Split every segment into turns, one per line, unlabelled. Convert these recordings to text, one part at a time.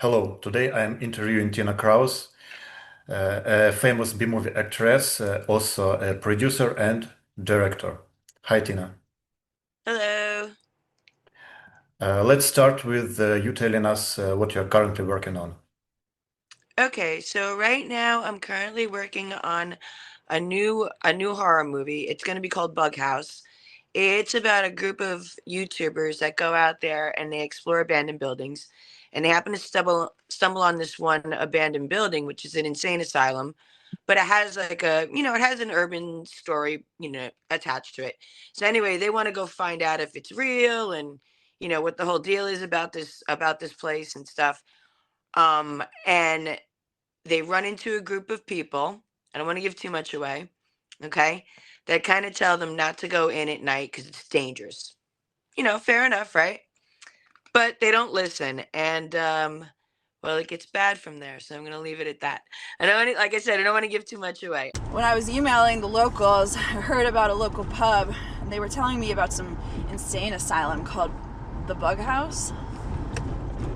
Hello, today I am interviewing Tina Krause, a famous B-movie actress, also a producer and director. Hi, Tina.
Hello.
Let's start with you telling us what you're currently working on.
Okay, so right now I'm currently working on a new horror movie. It's going to be called Bug House. It's about a group of YouTubers that go out there and they explore abandoned buildings, and they happen to stumble on this one abandoned building, which is an insane asylum, but it has like it has an urban story, attached to it. So anyway, they want to go find out if it's real and what the whole deal is about this place and stuff. And they run into a group of people. I don't want to give too much away, okay? That kind of tell them not to go in at night because it's dangerous. Fair enough, right? But they don't listen, and well, it gets bad from there. So I'm gonna leave it at that. Like I said, I don't want to give too much away.
When I was emailing the locals, I heard about a local pub, and they were telling me about some insane asylum called the Bug House.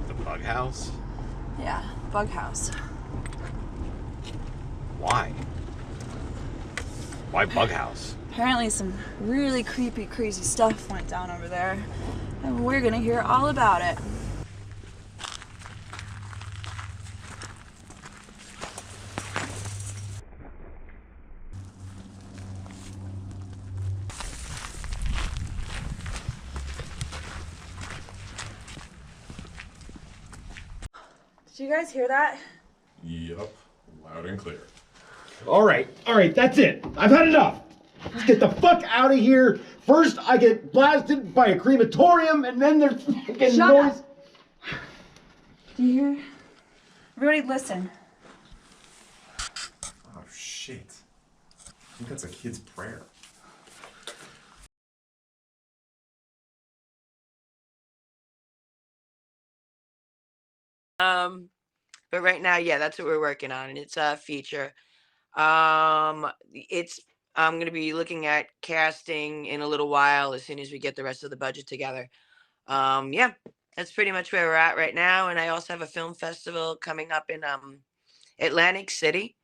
The bug house?
Yeah, Bug House.
Why? Why bug house?
Apparently some really creepy, crazy stuff went down over there, and we're gonna hear all about it. Did you guys hear that?
Yep, loud and clear.
All right, that's it. I've had enough. Let's get the fuck out of here. First, I get blasted by a crematorium, and then there's fucking
Shut
noise.
up. Do you hear? Everybody listen.
Oh shit. I think that's a kid's prayer.
But right now, yeah, that's what we're working on, and it's a feature. It's I'm gonna be looking at casting in a little while as soon as we get the rest of the budget together. Yeah, that's pretty much where we're at right now. And I also have a film festival coming up in Atlantic City.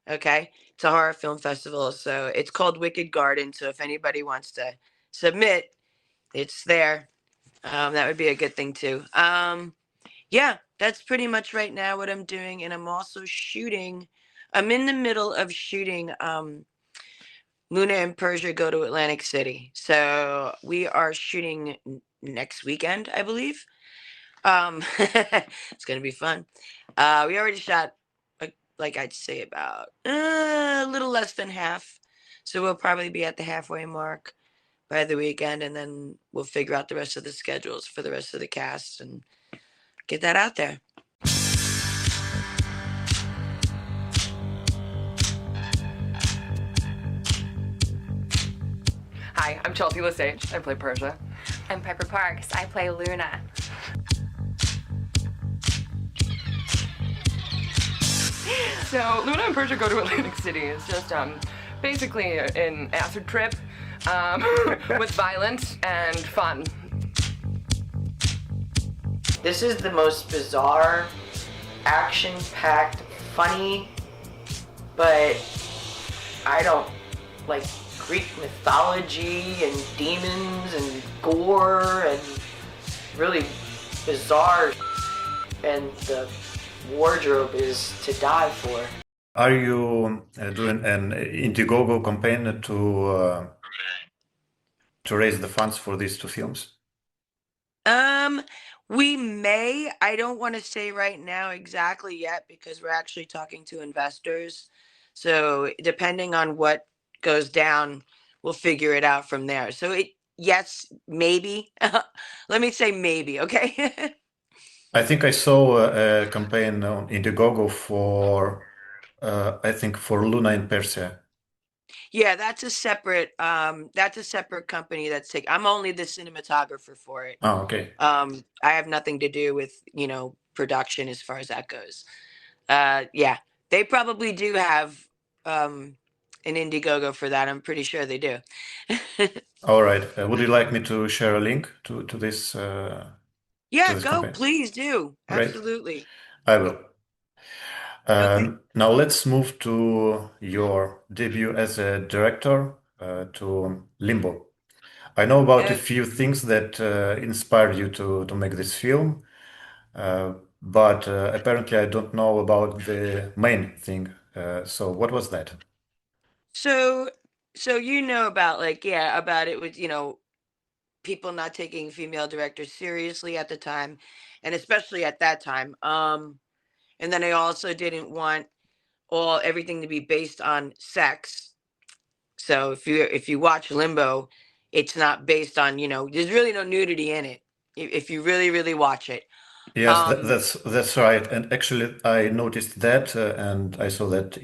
Okay, it's a horror film festival, so it's called Wicked Garden. So if anybody wants to submit, it's there. That would be a good thing too. Yeah, that's pretty much right now what I'm doing, and I'm also shooting. I'm in the middle of shooting Luna and Persia Go to Atlantic City. So we are shooting next weekend, I believe. It's gonna be fun. We already shot like I'd say about a little less than half. So we'll probably be at the halfway mark by the weekend, and then we'll figure out the rest of the schedules for the rest of the cast and get that out there.
Hi, I'm Chelsea Lesage. I play Persia.
I'm Piper Parks. I play Luna.
So Luna and Persia Go to Atlantic City is just basically an acid trip with violence and fun.
This is the most bizarre, action-packed, funny, but I don't like Greek mythology and demons and gore and really bizarre, and the wardrobe is to die for.
Are you doing an Indiegogo campaign to raise the funds for these two films?
We may. I don't want to say right now exactly yet because we're actually talking to investors. So depending on what goes down, we'll figure it out from there. So yes, maybe. Let me say maybe, okay?
I think I saw a campaign on Indiegogo for, I think for Luna in Persia.
Yeah, that's a separate company that's taking. I'm only the cinematographer for it.
Oh, okay.
I have nothing to do with, production as far as that goes. Yeah, they probably do have an Indiegogo for that. I'm pretty sure they do.
All right. Would you like me to share a link to this? to
Yeah,
this
go,
campaign?
please do.
Great,
Absolutely.
I will.
Okay.
Now let's move to your debut as a director, to Limbo. I know about a
Uh,
few things that inspired you to make this film, but apparently I don't know about the main thing. So what was that?
so so you know about like yeah, about it with, people not taking female directors seriously at the time, and especially at that time. And then I also didn't want all everything to be based on sex. So if you watch Limbo, it's not based on, there's really no nudity in it. If you really, really watch it.
Yes,
Um,
that's right. And actually, I noticed that, and I saw that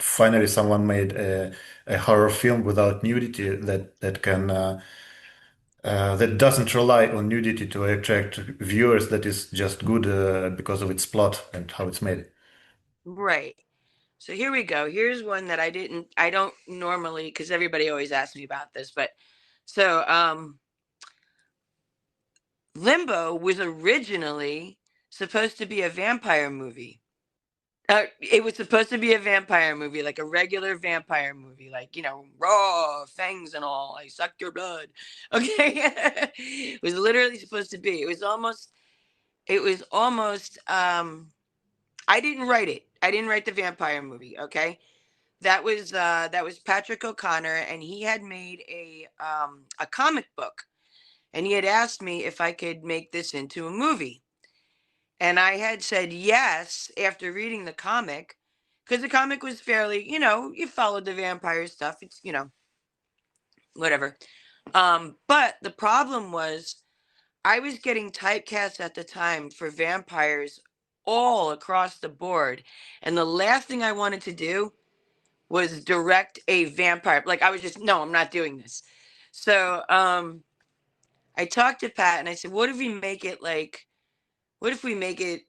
finally someone made a horror film without nudity that doesn't rely on nudity to attract viewers. That is just good because of its plot and how it's made.
right. So here we go. Here's one that I don't normally, because everybody always asks me about this, but so Limbo was originally supposed to be a vampire movie. It was supposed to be a vampire movie, like a regular vampire movie, like, raw fangs and all. I suck your blood. Okay. It was literally supposed to be. It was almost I didn't write it. I didn't write the vampire movie, okay? That was Patrick O'Connor, and he had made a comic book, and he had asked me if I could make this into a movie. And I had said yes after reading the comic, because the comic was fairly, you followed the vampire stuff. It's, whatever. But the problem was I was getting typecast at the time for vampires all across the board. And the last thing I wanted to do was direct a vampire. Like I was just, no, I'm not doing this. So I talked to Pat and I said, what if we make it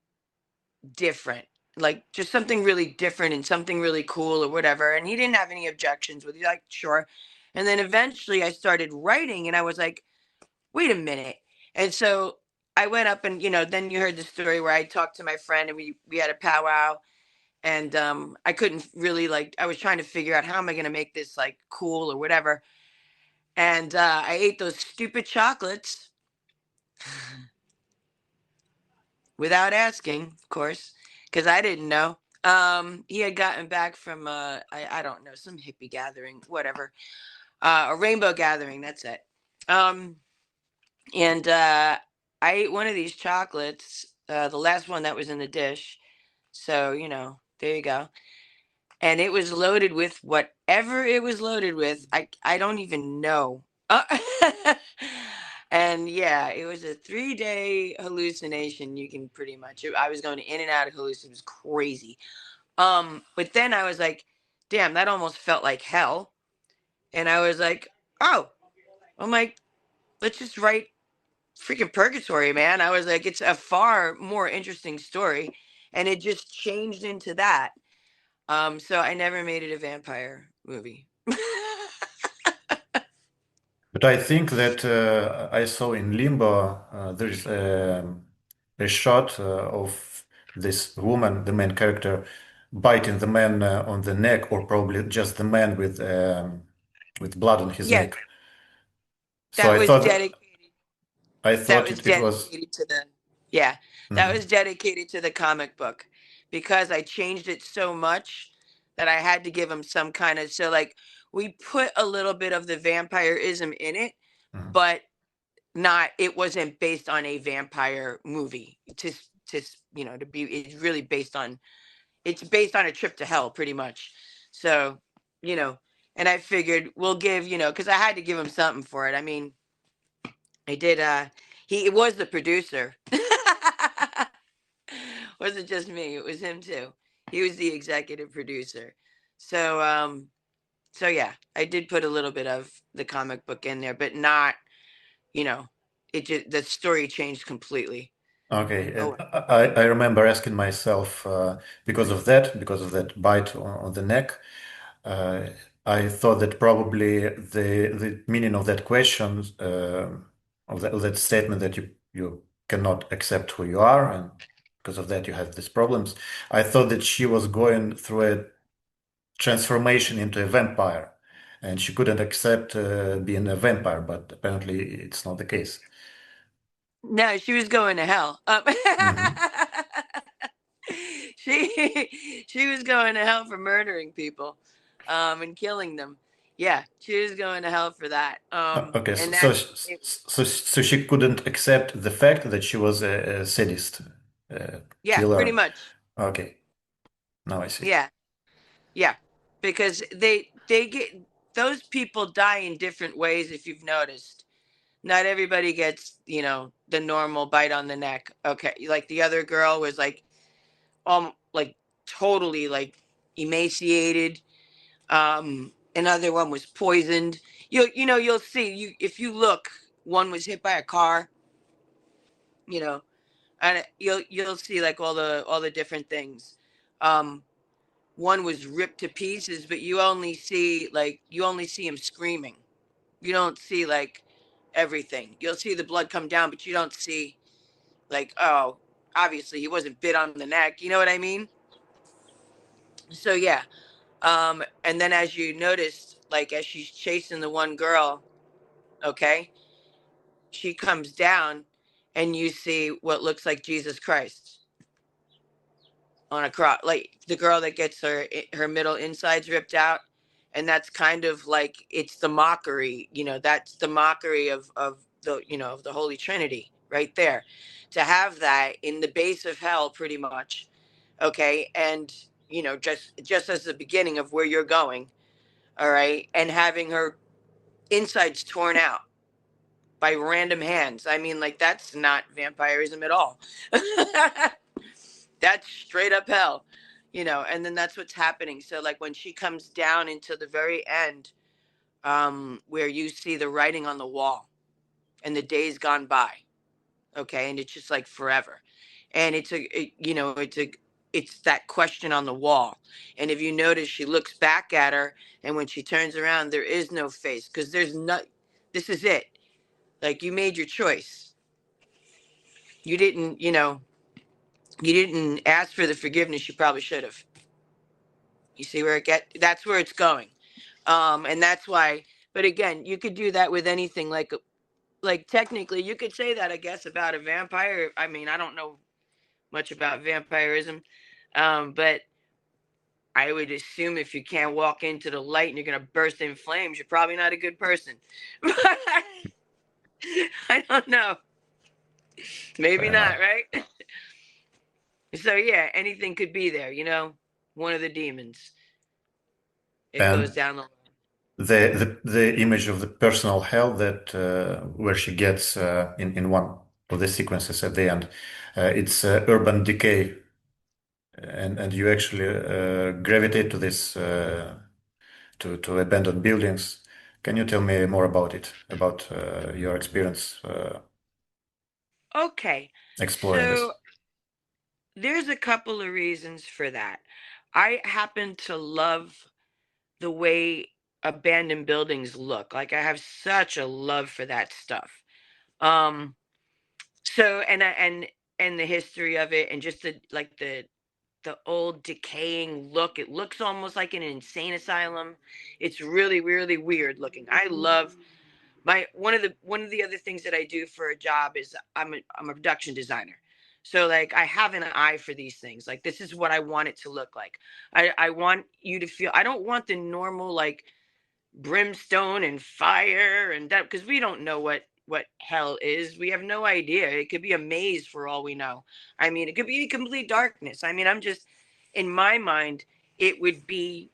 different, like just something really different and something really cool or whatever. And he didn't have any objections with it. Like, sure. And then eventually I started writing and I was like, wait a minute. And so I went up and, then you heard the story where I talked to my friend and we had a powwow, and I couldn't really, like, I was trying to figure out how am I going to make this like cool or whatever. And I ate those stupid chocolates without asking, of course, because I didn't know. He had gotten back from I don't know, some hippie gathering, whatever, a rainbow gathering. That's it. Um, and I ate one of these chocolates, the last one that was in the dish. So there you go. And it was loaded with whatever it was loaded with. I don't even know. And yeah, it was a 3-day hallucination. You can pretty much. I was going in and out of hallucinations. It was crazy. But then I was like, damn, that almost felt like hell. And I was like, oh, I'm like, let's just write freaking purgatory, man. I was like, it's a far more interesting story. And it just changed into that. So I never made it a vampire movie.
But I think that I saw in Limbo there is a shot of this woman, the main character, biting the man on the neck, or probably just the man with blood on his
Yeah,
neck. So
that was dedicated.
I
That
thought
was
it was.
dedicated to the yeah, that
Mhm.
was dedicated to the comic book, because I changed it so much that I had to give him some kind of, so like we put a little bit of the vampirism in it,
Mhm.
but not, it wasn't based on a vampire movie. To to be, it's based on a trip to hell pretty much. So, you know, and I figured we'll give, because I had to give him something for it. I mean, I did. He it was the producer. Wasn't just me. It was him too. He was the executive producer. So so yeah, I did put a little bit of the comic book in there, but not, you know, it just, the story changed completely.
Okay,
Oh,
I remember asking myself because of that bite on the neck. Uh, I thought that probably the meaning of that question, of that statement that you cannot accept who you are, and because of that you have these problems. I thought that she was going through a transformation into a vampire, and she couldn't accept being a vampire, but apparently it's not the case.
No, she was going to hell.
Mhm.
She was going to hell for murdering people, and killing them. Yeah, she was going to hell for that.
Okay,
And
so she couldn't accept the fact that she was a sadist,
yeah, pretty
killer.
much.
Okay, now I see.
Yeah, yeah, because they get those people die in different ways. If you've noticed, not everybody gets the normal bite on the neck. Okay, like the other girl was like totally like emaciated. Another one was poisoned. You'll see if you look. One was hit by a car. You know, and you'll see like all the different things. One was ripped to pieces, but you only see him screaming. You don't see like everything. You'll see the blood come down, but you don't see like, oh, obviously he wasn't bit on the neck. You know what I mean? So yeah. And then as you notice, like as she's chasing the one girl, okay, she comes down and you see what looks like Jesus Christ on a cross, like the girl that gets her middle insides ripped out. And that's kind of like it's the mockery, that's the mockery of the Holy Trinity right there. To have that in the base of hell, pretty much, okay, and just as the beginning of where you're going, all right, and having her insides torn out by random hands. I mean, like that's not vampirism at all. That's straight up hell, and then that's what's happening. So like when she comes down into the very end, where you see the writing on the wall and the days gone by, okay, and it's just like forever. And it's that question on the wall. And if you notice, she looks back at her, and when she turns around, there is no face, because there's not. This is it. Like you made your choice. You didn't, you didn't ask for the forgiveness you probably should have. You see where that's where it's going. And that's why, but again, you could do that with anything. Like technically you could say that, I guess, about a vampire. I mean, I don't know much about vampirism. But I would assume if you can't walk into the light and you're going to burst in flames, you're probably not a good person. I don't know. Maybe
Fair
not,
enough.
right? So yeah, anything could be there, one of the demons. It goes
And
down the
the image of the personal hell that where she gets in one of the sequences at the end, it's urban decay, and you actually gravitate to this to abandoned buildings. Can you tell me more about it, about your experience
Okay.
exploring this?
So there's a couple of reasons for that. I happen to love the way abandoned buildings look. Like I have such a love for that stuff. Um so and the history of it, and just the old decaying look. It looks almost like an insane asylum. It's really, really weird looking. I love my one of the other things that I do for a job is I'm a production designer. So like I have an eye for these things. Like this is what I want it to look like. I want you to feel. I don't want the normal like brimstone and fire and that, because we don't know what hell is. We have no idea. It could be a maze for all we know. I mean, it could be complete darkness. I mean, I'm just, in my mind, it would be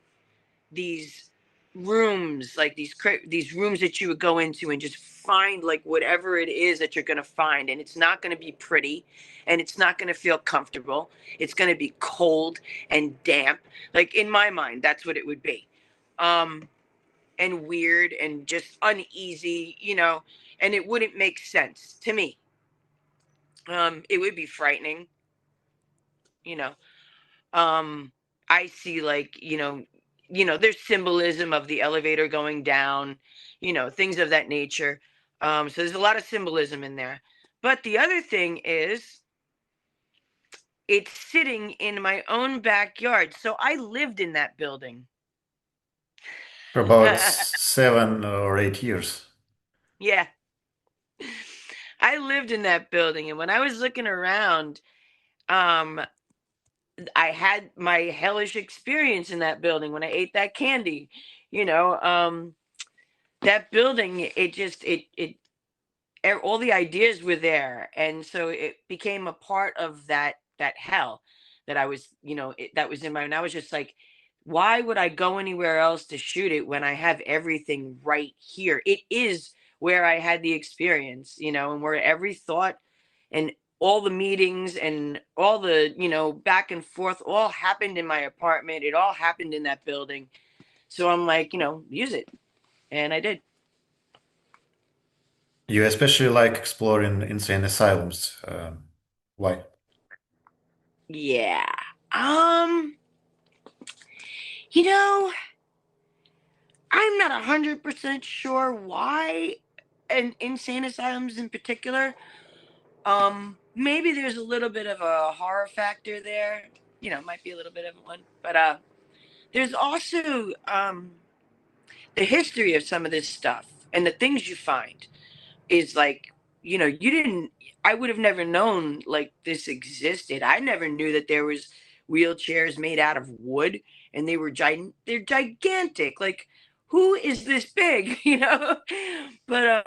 these rooms, like these rooms that you would go into and just find like whatever it is that you're going to find, and it's not going to be pretty, and it's not going to feel comfortable. It's going to be cold and damp. Like in my mind, that's what it would be. And weird and just uneasy, and it wouldn't make sense to me. It would be frightening, you know. Um, I see like, there's symbolism of the elevator going down, things of that nature. So there's a lot of symbolism in there. But the other thing is, it's sitting in my own backyard. So I lived in that building.
For about 7 or 8 years.
Yeah. I lived in that building, and when I was looking around, um, I had my hellish experience in that building when I ate that candy. You know, that building, all the ideas were there, and so it became a part of that hell that I was, that was in my. And I was just like, why would I go anywhere else to shoot it when I have everything right here? It is where I had the experience, and where every thought and all the meetings and all the, back and forth all happened in my apartment. It all happened in that building. So I'm like, use it. And I did.
You especially like exploring insane asylums. Why?
Yeah. Um, you know, I'm not 100% sure why, and insane asylums in particular. Maybe there's a little bit of a horror factor there. Might be a little bit of one. But there's also the history of some of this stuff and the things you find is like, you didn't, I would have never known like this existed. I never knew that there was wheelchairs made out of wood, and they're gigantic. Like, who is this big? But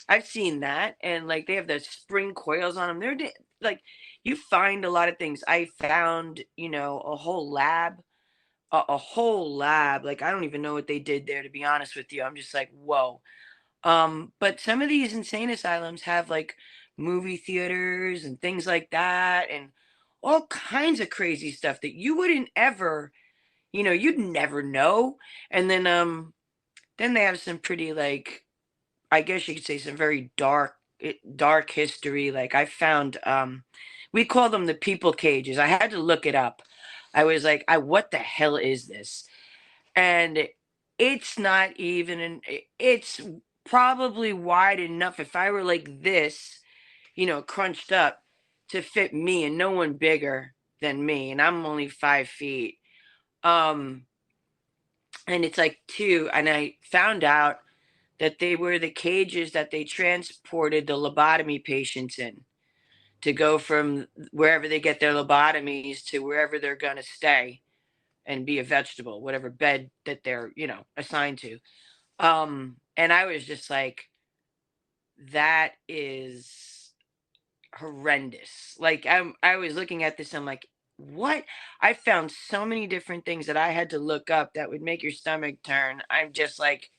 I've seen that, and like they have the spring coils on them. Like, you find a lot of things. I found, a whole lab, a whole lab. Like, I don't even know what they did there, to be honest with you. I'm just like, whoa. But some of these insane asylums have like movie theaters and things like that, and all kinds of crazy stuff that you wouldn't ever, you'd never know. And then they have some pretty, like, I guess you could say, some very dark history. Like, I found, we call them the people cages. I had to look it up. I was like, what the hell is this? And it's not even it's probably wide enough, if I were like this, crunched up, to fit me and no one bigger than me, and I'm only 5 feet. um and it's like two, and I found out that they were the cages that they transported the lobotomy patients in, to go from wherever they get their lobotomies to wherever they're going to stay and be a vegetable, whatever bed that they're, assigned to. And I was just like, that is horrendous. Like, I was looking at this, I'm like, what? I found so many different things that I had to look up that would make your stomach turn. I'm just like,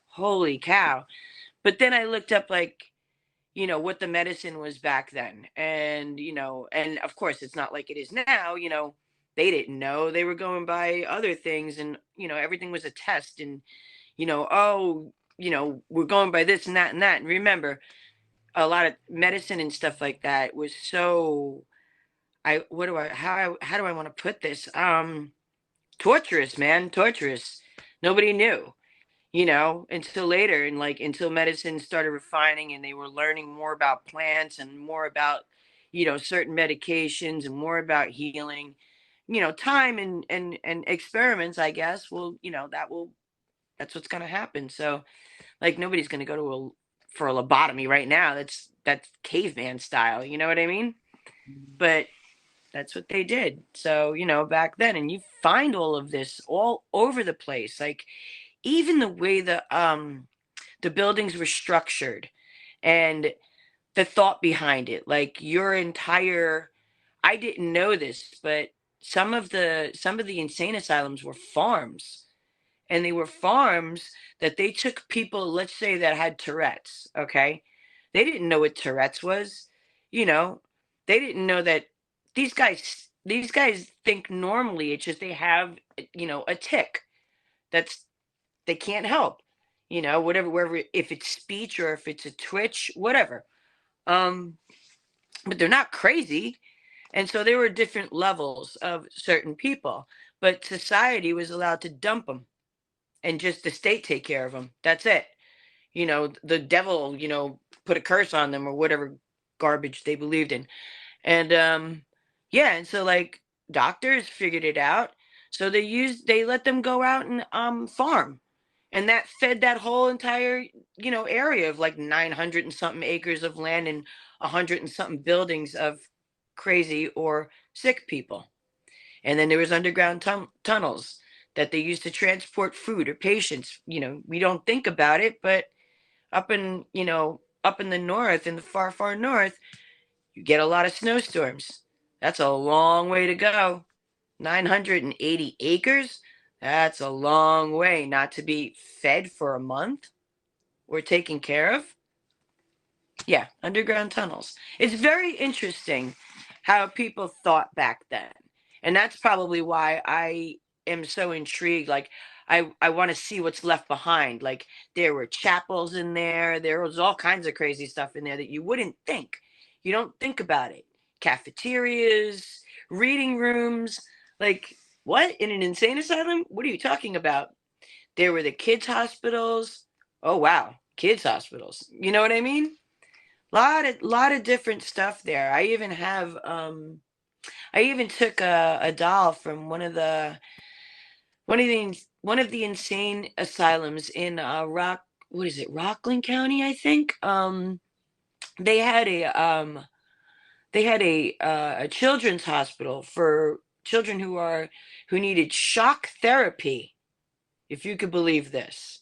holy cow. But then I looked up, like, what the medicine was back then. And, and of course it's not like it is now. They didn't know. They were going by other things, and, everything was a test. And, oh, we're going by this and that and that. And remember, a lot of medicine and stuff like that was so, how do I want to put this? Torturous, man, torturous. Nobody knew, until later, and like until medicine started refining and they were learning more about plants and more about, certain medications and more about healing. Time and experiments, I guess, that's what's going to happen. So, like, nobody's going to go to for a lobotomy right now. That's caveman style, you know what I mean? But that's what they did. So, back then, and you find all of this all over the place. Like, even the way the buildings were structured, and the thought behind it. Like, your entire, I didn't know this, but some of the insane asylums were farms. And they were farms that they took people, let's say, that had Tourette's, okay? They didn't know what Tourette's was. You know, they didn't know that these guys think normally. It's just they have, a tick that's they can't help. Whatever, wherever, if it's speech or if it's a twitch, whatever. Um, but they're not crazy. And so there were different levels of certain people, but society was allowed to dump them, and just the state take care of them. That's it. The devil, put a curse on them or whatever garbage they believed in. And yeah, and so like doctors figured it out. So they let them go out and farm. And that fed that whole entire, area of like 900 and something acres of land and 100 and something buildings of crazy or sick people. And then there was underground tunnels that they used to transport food or patients. We don't think about it, but up in the north, in the far, far north, you get a lot of snowstorms. That's a long way to go. 980 acres? That's a long way not to be fed for a month or taken care of. Yeah, underground tunnels. It's very interesting how people thought back then. And that's probably why I am so intrigued. Like, I want to see what's left behind. Like, there were chapels in there. There was all kinds of crazy stuff in there that you wouldn't think. You don't think about it. Cafeterias, reading rooms. Like, what? In an insane asylum? What are you talking about? There were the kids' hospitals. Oh, wow. Kids' hospitals. You know what I mean? Lot of different stuff there. I even took a doll from one of the insane asylums in Rockland County, I think. They had a children's hospital for children who needed shock therapy, if you could believe this.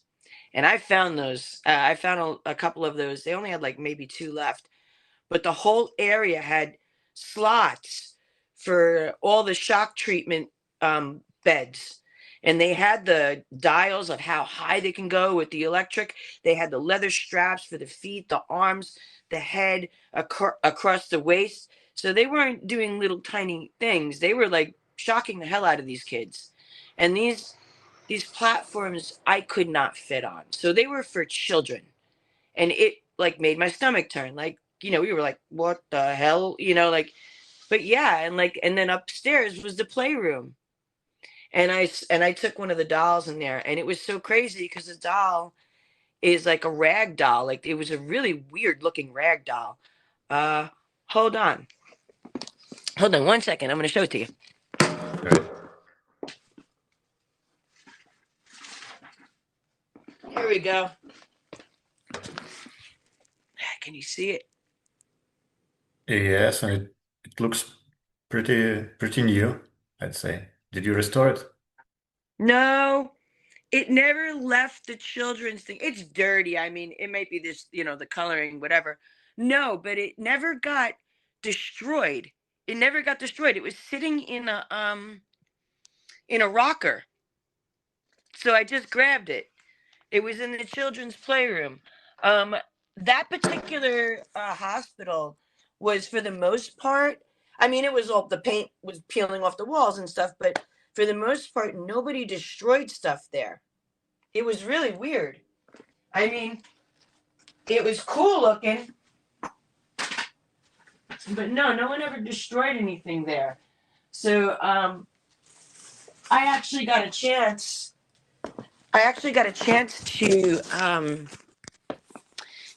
And I found those. I found a couple of those. They only had like maybe 2 left, but the whole area had slots for all the shock treatment beds. And they had the dials of how high they can go with the electric. They had the leather straps for the feet, the arms, the head, across the waist. So they weren't doing little tiny things. They were like shocking the hell out of these kids. And these platforms I could not fit on. So they were for children. And it like made my stomach turn. Like, we were like, what the hell? But yeah, and then upstairs was the playroom. And I took one of the dolls in there, and it was so crazy because the doll is like a rag doll. Like, it was a really weird looking rag doll. Hold on. Hold on 1 second. I'm going to show it to you.
Right.
Here we go. Can you see it?
Yes, and it looks pretty new, I'd say. Did you restore it?
No, it never left the children's thing. It's dirty. I mean, it might be this, the coloring, whatever. No, but it never got destroyed. It never got destroyed. It was sitting in a rocker. So I just grabbed it. It was in the children's playroom. That particular hospital was, for the most part, I mean, it was all, the paint was peeling off the walls and stuff, but for the most part, nobody destroyed stuff there. It was really weird. I mean, it was cool looking, but no one ever destroyed anything there. So I actually got a chance.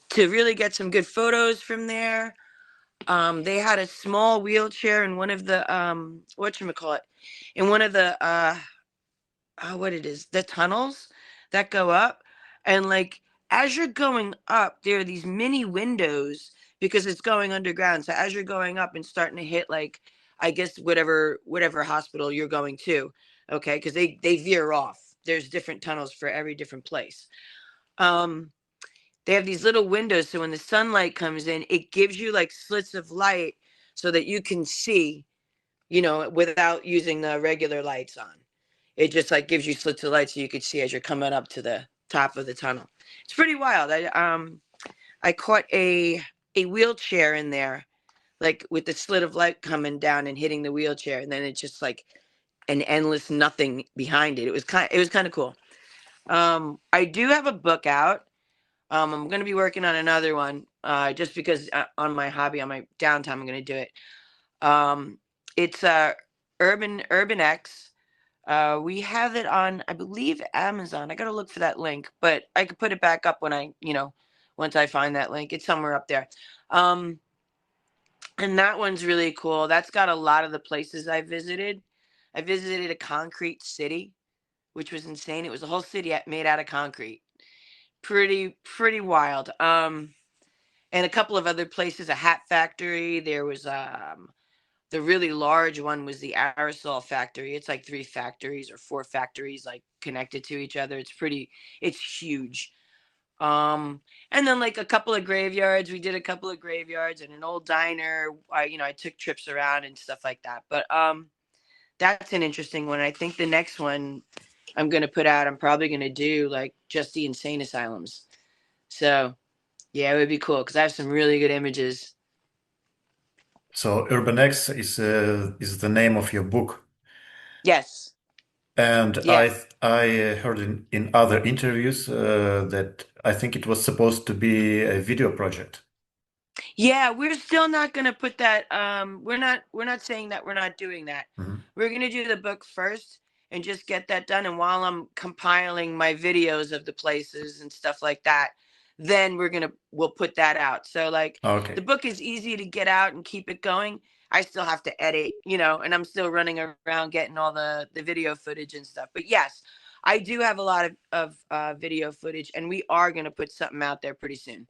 To really get some good photos from there. They had a small wheelchair in one of the whatchamacallit, in one of the the tunnels that go up. And like, as you're going up, there are these mini windows because it's going underground. So as you're going up and starting to hit, like, I guess whatever hospital you're going to, okay, because they veer off. There's different tunnels for every different place. They have these little windows, so when the sunlight comes in, it gives you like slits of light so that you can see, without using the regular lights on. It just like gives you slits of light so you can see as you're coming up to the top of the tunnel. It's pretty wild. I caught a wheelchair in there, like with the slit of light coming down and hitting the wheelchair, and then it's just like an endless nothing behind it. It was kind of cool. I do have a book out. I'm going to be working on another one, just because on my hobby, on my downtime, I'm going to do it. It's UrbanEx. We have it on, I believe, Amazon. I got to look for that link, but I could put it back up when once I find that link. It's somewhere up there. And that one's really cool. That's got a lot of the places I visited. I visited a concrete city, which was insane. It was a whole city made out of concrete. Pretty wild. And a couple of other places, a hat factory. There was the really large one was the aerosol factory. It's like 3 factories or 4 factories like connected to each other. It's huge. And then like a couple of graveyards. We did a couple of graveyards and an old diner. I took trips around and stuff like that. But that's an interesting one. I think the next one I'm gonna put out, I'm probably gonna do like just the insane asylums. So yeah, it would be cool because I have some really good images.
So UrbanEx is the name of your book,
Yes.
and
Yeah.
I heard in other interviews that I think it was supposed to be a video project.
Yeah, we're still not gonna put that. We're not saying that we're not doing that.
Mhm.
We're gonna do the book first and just get that done. And while I'm compiling my videos of the places and stuff like that, then we'll put that out. So like
Okay.
the book is easy to get out and keep it going. I still have to edit, and I'm still running around getting all the video footage and stuff. But yes, I do have a lot of video footage, and we are gonna put something out there pretty soon.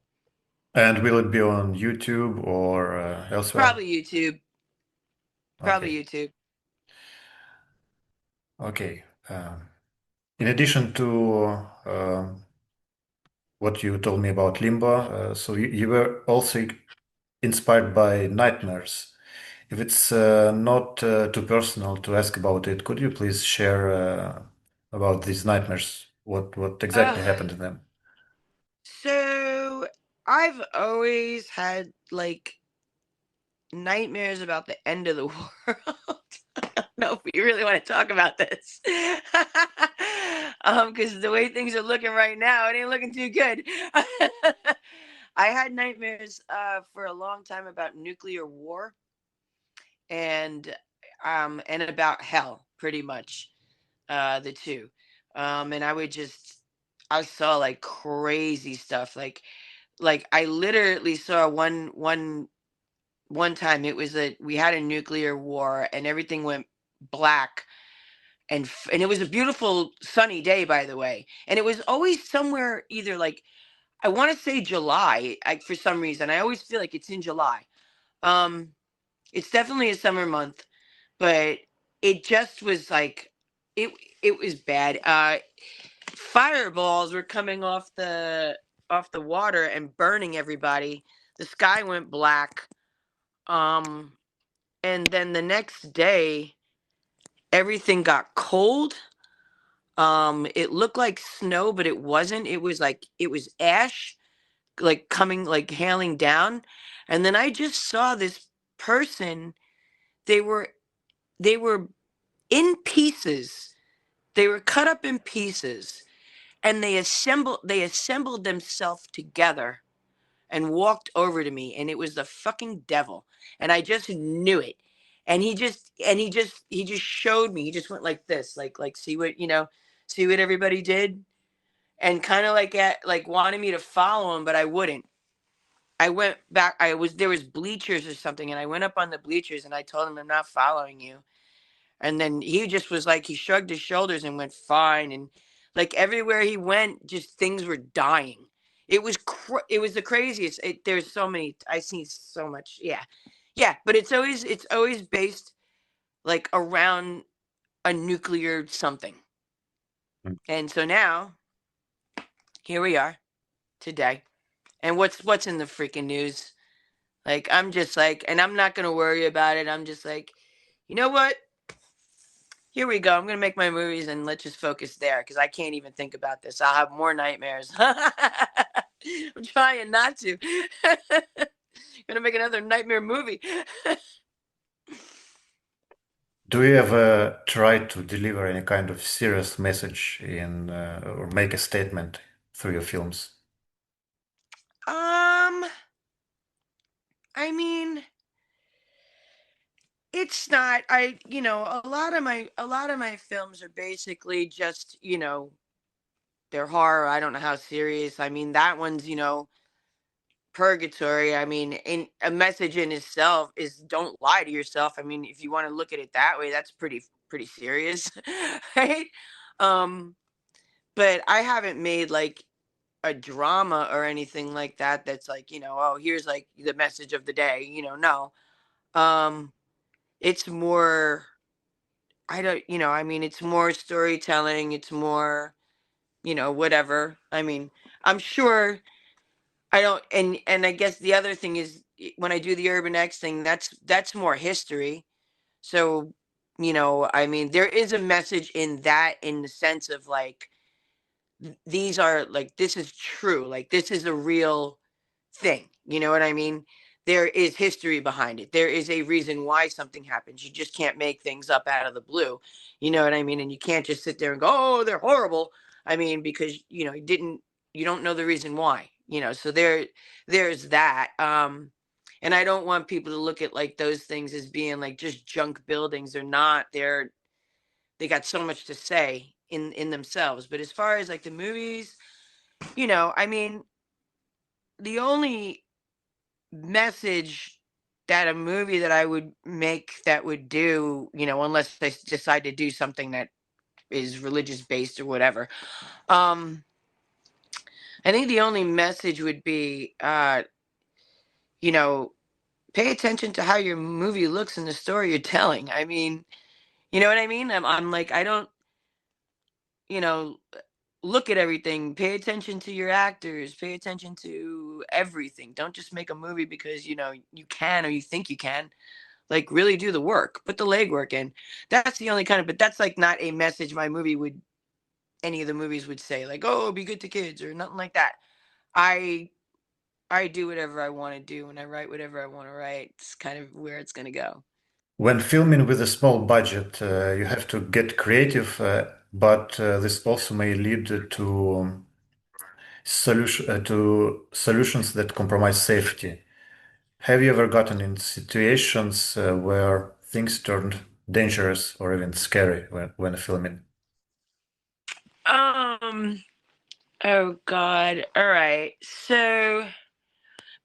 And will it be on YouTube or elsewhere?
Probably YouTube. Probably
Okay.
YouTube.
Okay. In addition to what you told me about Limbo, so you were also inspired by nightmares. If it's not too personal to ask about it, could you please share about these nightmares? What exactly
Uh,
happened to them?
so I've always had like nightmares about the end of the world. I don't know if we really want to talk about this. Because the way things are looking right now, it ain't looking too good. I had nightmares for a long time about nuclear war and about hell, pretty much. The two. And I saw like crazy stuff. Like I literally saw one time it was we had a nuclear war and everything went black and it was a beautiful sunny day, by the way, and it was always somewhere either like I want to say July. For some reason I always feel like it's in July. um it's definitely a summer month, but it just was like it it was bad. Fireballs were coming off the water and burning everybody. The sky went black. um and then the next day everything got cold. It looked like snow, but it wasn't. It was ash, like coming, like hailing down. And then I just saw this person. They were they were in pieces. They were cut up in pieces, and they assembled themselves together and walked over to me, and it was the fucking devil, and I just knew it. And he just showed me. He just went like this, like see what everybody did, and kind of like wanted me to follow him, but I wouldn't. I went back. There was bleachers or something, and I went up on the bleachers and I told him, I'm not following you. And then he just was like, he shrugged his shoulders and went fine. And like everywhere he went, just things were dying. It was the craziest. There's so many. I see so much. Yeah, yeah. But it's always based like around a nuclear something.
Mm.
And so now here we are today. And what's in the freaking news? Like I'm just like, and I'm not gonna worry about it. I'm just like, you know what? Here we go. I'm gonna make my movies and let's just focus there because I can't even think about this. I'll have more nightmares. I'm trying not to. Gonna make another nightmare movie.
Do you ever try to deliver any kind of serious message or make a statement through your films?
um, I mean, it's not. A lot of my films are basically just they're horror. I don't know how serious. I mean, that one's purgatory. I mean, in a message in itself is don't lie to yourself. I mean, if you want to look at it that way, that's pretty serious, right? Um, but I haven't made like a drama or anything like that that's like, oh, here's like the message of the day, no. Um, it's more I don't, I mean, it's more storytelling, it's more, whatever. I mean, I'm sure I don't and I guess the other thing is when I do the UrbanEx thing, that's more history. So, I mean, there is a message in that in the sense of like these are like this is true. Like this is a real thing. You know what I mean? There is history behind it. There is a reason why something happens. You just can't make things up out of the blue. You know what I mean? And you can't just sit there and go, "Oh, they're horrible." I mean, because you don't know the reason why. So there's that. And I don't want people to look at like those things as being like just junk buildings. They're not. They got so much to say in themselves. But as far as like the movies, I mean, the only message that a movie that I would make that would do, unless they decide to do something that is religious based or whatever. I think the only message would be, you know, pay attention to how your movie looks and the story you're telling. I mean, you know what I mean? I'm like, I don't, you know, look at everything. Pay attention to your actors. Pay attention to everything. Don't just make a movie because, you can or you think you can. Like really do the work, put the legwork in. That's the only but that's like not a message any of the movies would say like, oh, be good to kids or nothing like that. I I do whatever I want to do and I write whatever I want to write. It's kind of where it's going to go.
When filming with a small budget, you have to get creative, but this also may lead to solutions that compromise safety. Have you ever gotten in situations where things turned dangerous or even scary when filming?
Um, oh God. All right. So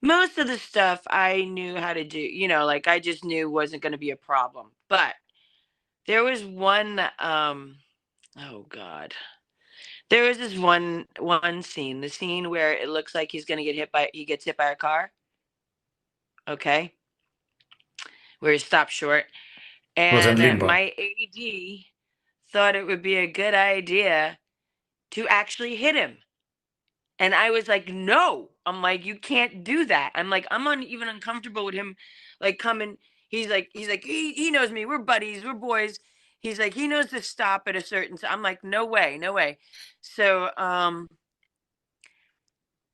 most of the stuff I knew how to do, like I just knew wasn't going to be a problem. But there was one, oh God. There was this one scene, the scene where it looks like he gets hit by a car. Okay. Where he stops short.
It was in
And
Limbo.
my AD thought it would be a good idea to actually hit him. And I was like, no. I'm like, you can't do that. I'm like, even uncomfortable with him like coming. He knows me. We're buddies. We're boys. He's like, he knows to stop at a certain I'm like, no way, no way. So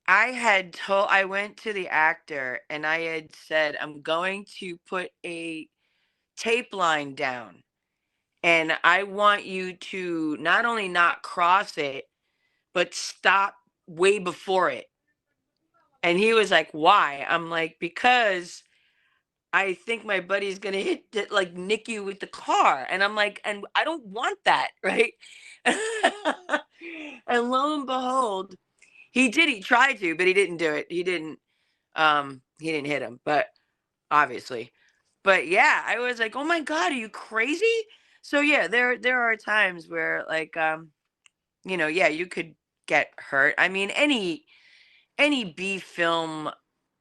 I went to the actor and I had said, I'm going to put a tape line down. And I want you to not only not cross it, but stop way before it. And he was like, why? I'm like, because I think my buddy's going to like nick you with the car. And I'm like, and I don't want that. Right. And lo and behold, he did. He tried to, but he didn't do it. He didn't hit him, but obviously. But yeah, I was like, oh my God, are you crazy? So yeah, there are times where like, yeah, you could get hurt. I mean, any B film,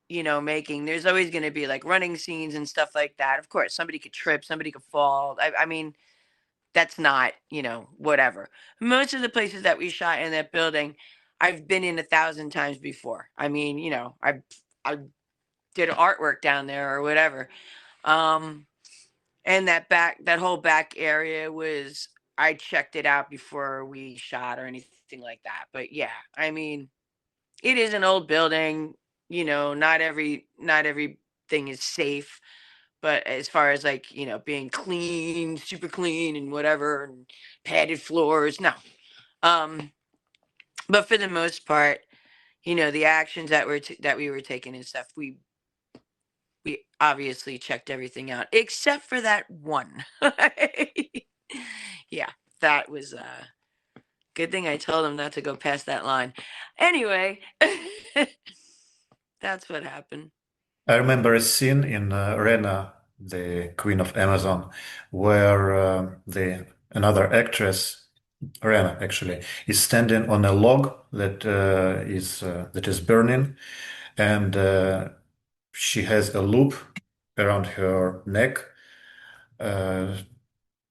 making, there's always going to be like running scenes and stuff like that. Of course, somebody could trip, somebody could fall. I mean, that's not, whatever. Most of the places that we shot in that building, I've been in 1,000 times before. I mean, I did artwork down there or whatever. And that whole back area I checked it out before we shot or anything like that. But yeah, I mean, it is an old building, not everything is safe. But as far as like, being clean, super clean and whatever, and padded floors, no. But for the most part, the actions that we were taking and stuff, we obviously checked everything out except for that one. Yeah, that was good thing I told him not to go past that line. Anyway, That's what happened.
I remember a scene in Rana, the Queen of Amazon, where the another actress, Rana actually, is standing on a log that is burning, and she has a loop around her neck, uh,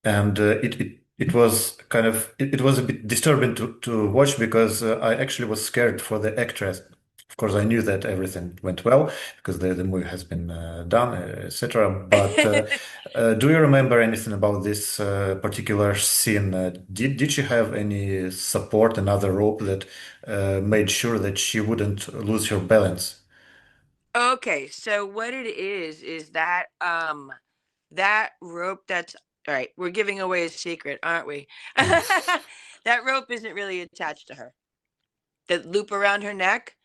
and it was kind of it was a bit disturbing to watch because I actually was scared for the actress. Of course, I knew that everything went well because the movie has been done, etc. But do you remember anything about this particular scene? Did she have any support, another rope that made sure that she wouldn't lose her balance?
Okay, so what it is that that rope that's all right, we're giving away a secret, aren't we? That rope isn't really attached to her. The loop around her neck,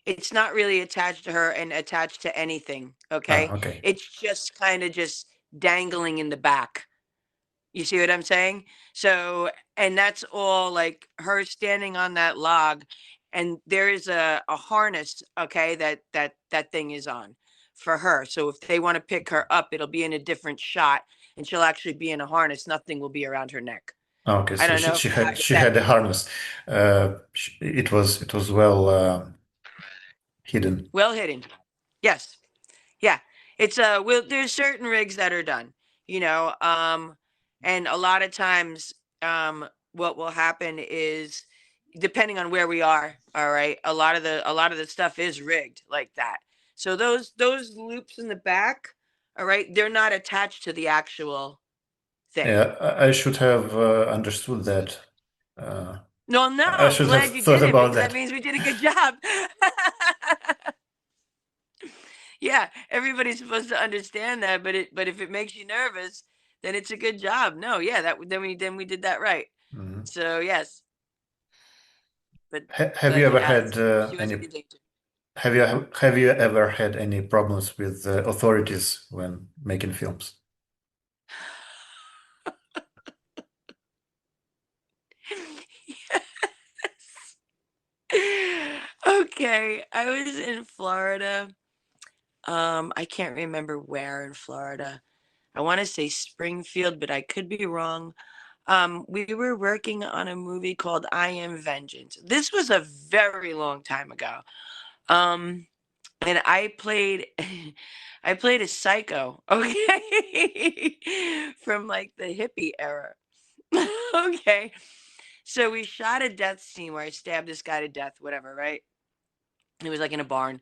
it's not really attached to her and attached to anything,
Ah,
okay?
okay.
It's just kind of just dangling in the back. You see what I'm saying? So, and that's all like her standing on that log, and there is a harness, okay, that thing is on for her. So if they want to pick her up, it'll be in a different shot, and she'll actually be in a harness. Nothing will be around her neck.
Okay,
I
so
don't know
she
if
she
that
had a
makes
harness. It was well hidden.
well hidden. Yes. Yeah, it's well, there's certain rigs that are done, you know, and a lot of times, what will happen is, depending on where we are, all right, a lot of the stuff is rigged like that. So those loops in the back, all right, they're not attached to the actual thing.
Yeah, I should have understood that. Uh,
No, no,
I
I'm
should have
glad you
thought
did it
about
because that
that.
means we did a good job. Yeah, everybody's supposed to understand that, but if it makes you nervous, then it's a good job. No, yeah, then we did that right.
Mhm.
So yes, but
Have you ever had
she wasn't in danger.
have you ever had any problems with authorities when making films?
Okay, I was in Florida. I can't remember where in Florida. I want to say Springfield, but I could be wrong. We were working on a movie called I Am Vengeance. This was a very long time ago. Um, and I played I played a psycho, okay, from like the hippie era. Okay. So we shot a death scene where I stabbed this guy to death, whatever, right? It was like in a barn,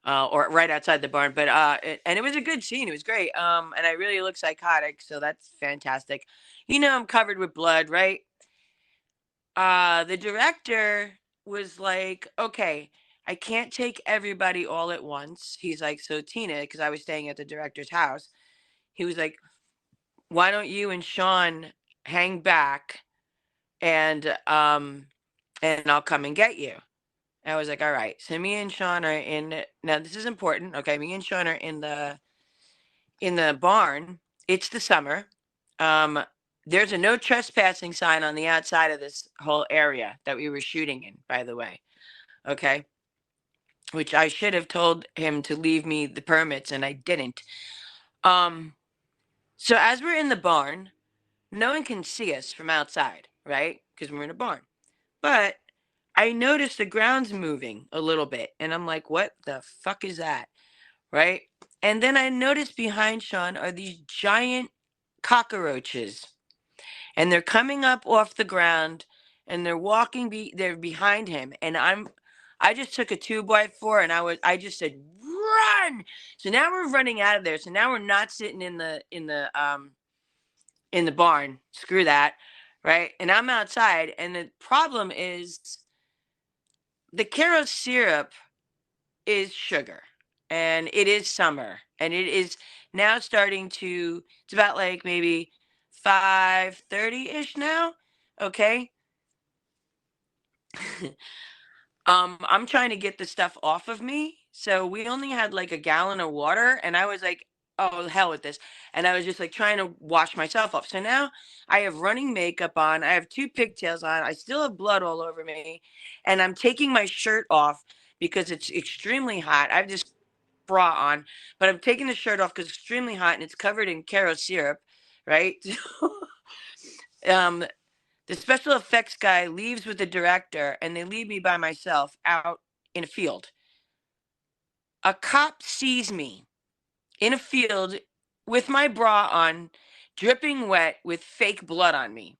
or right outside the barn, but and it was a good scene. It was great. And I really look psychotic, so that's fantastic. You know, I'm covered with blood, right? The director was like, okay, I can't take everybody all at once. He's like, so Tina, because I was staying at the director's house, he was like, why don't you and Sean hang back and I'll come and get you. I was like, all right. So me and Sean are in now this is important. Okay, me and Sean are in the barn. It's the summer. Um, there's a no trespassing sign on the outside of this whole area that we were shooting in, by the way. Okay. Which I should have told him to leave me the permits and I didn't. Um, so as we're in the barn, no one can see us from outside, right? Because we're in a barn. But I noticed the ground's moving a little bit. And I'm like, what the fuck is that? Right. And then I noticed behind Sean are these giant cockroaches. And they're coming up off the ground and they're they're behind him. And I just took a 2x4 and I just said, run. So now we're running out of there. So now we're not sitting in the barn. Screw that. Right. And I'm outside. And the problem is the Karo syrup is sugar and it is summer and it is now starting to it's about like maybe 5:30 ish now. Okay. I'm trying to get the stuff off of me. So we only had like a gallon of water and I was like, oh hell with this. And I was just like trying to wash myself off. So now I have running makeup on. I have two pigtails on. I still have blood all over me. And I'm taking my shirt off because it's extremely hot. I have this bra on, but I'm taking the shirt off because it's extremely hot and it's covered in Caro syrup, right? um, the special effects guy leaves with the director, and they leave me by myself out in a field. A cop sees me in a field with my bra on, dripping wet with fake blood on me.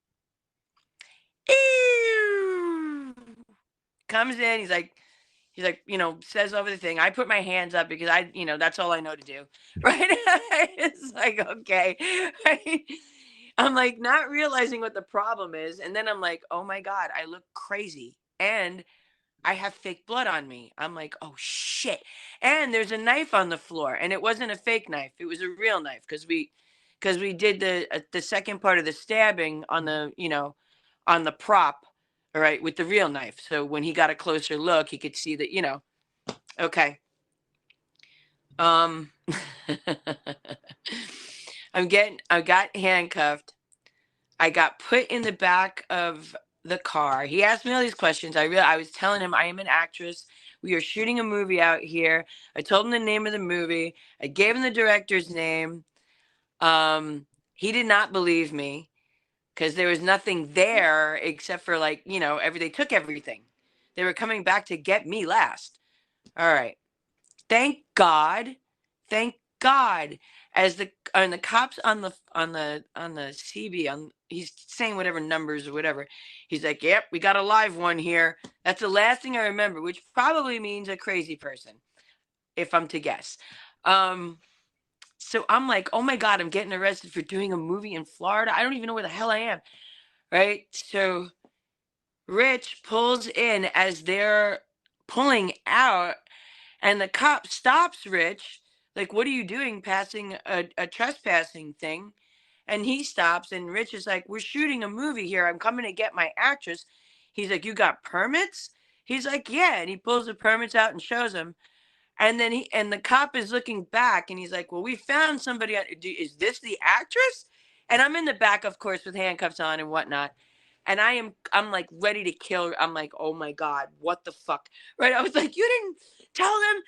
Ew. Comes in, he's like, says over the thing. I put my hands up because that's all I know to do. Right? It's like, okay. Right? I'm like not realizing what the problem is. And then I'm like, oh my God, I look crazy. And I have fake blood on me. I'm like, oh shit. And there's a knife on the floor. And it wasn't a fake knife. It was a real knife because we did the second part of the stabbing on on the prop, all right, with the real knife. So when he got a closer look, he could see that, okay. I got handcuffed. I got put in the back of the car. He asked me all these questions. I was telling him I am an actress. We are shooting a movie out here. I told him the name of the movie. I gave him the director's name. He did not believe me because there was nothing there except for they took everything. They were coming back to get me last. All right. Thank God. Thank God. As the cops on the CB, he's saying whatever numbers or whatever. He's like, "Yep, we got a live one here." That's the last thing I remember, which probably means a crazy person, if I'm to guess. So I'm like, "Oh my God, I'm getting arrested for doing a movie in Florida. I don't even know where the hell I am." Right? So Rich pulls in as they're pulling out, and the cop stops Rich. Like, what are you doing passing a trespassing thing? And he stops, and Rich is like, we're shooting a movie here. I'm coming to get my actress. He's like, you got permits? He's like, yeah. And he pulls the permits out and shows him. And then the cop is looking back, and he's like, well, we found somebody. Is this the actress? And I'm in the back, of course, with handcuffs on and whatnot. And I'm like ready to kill. I'm like, oh my God, what the fuck? Right? I was like, you didn't tell them,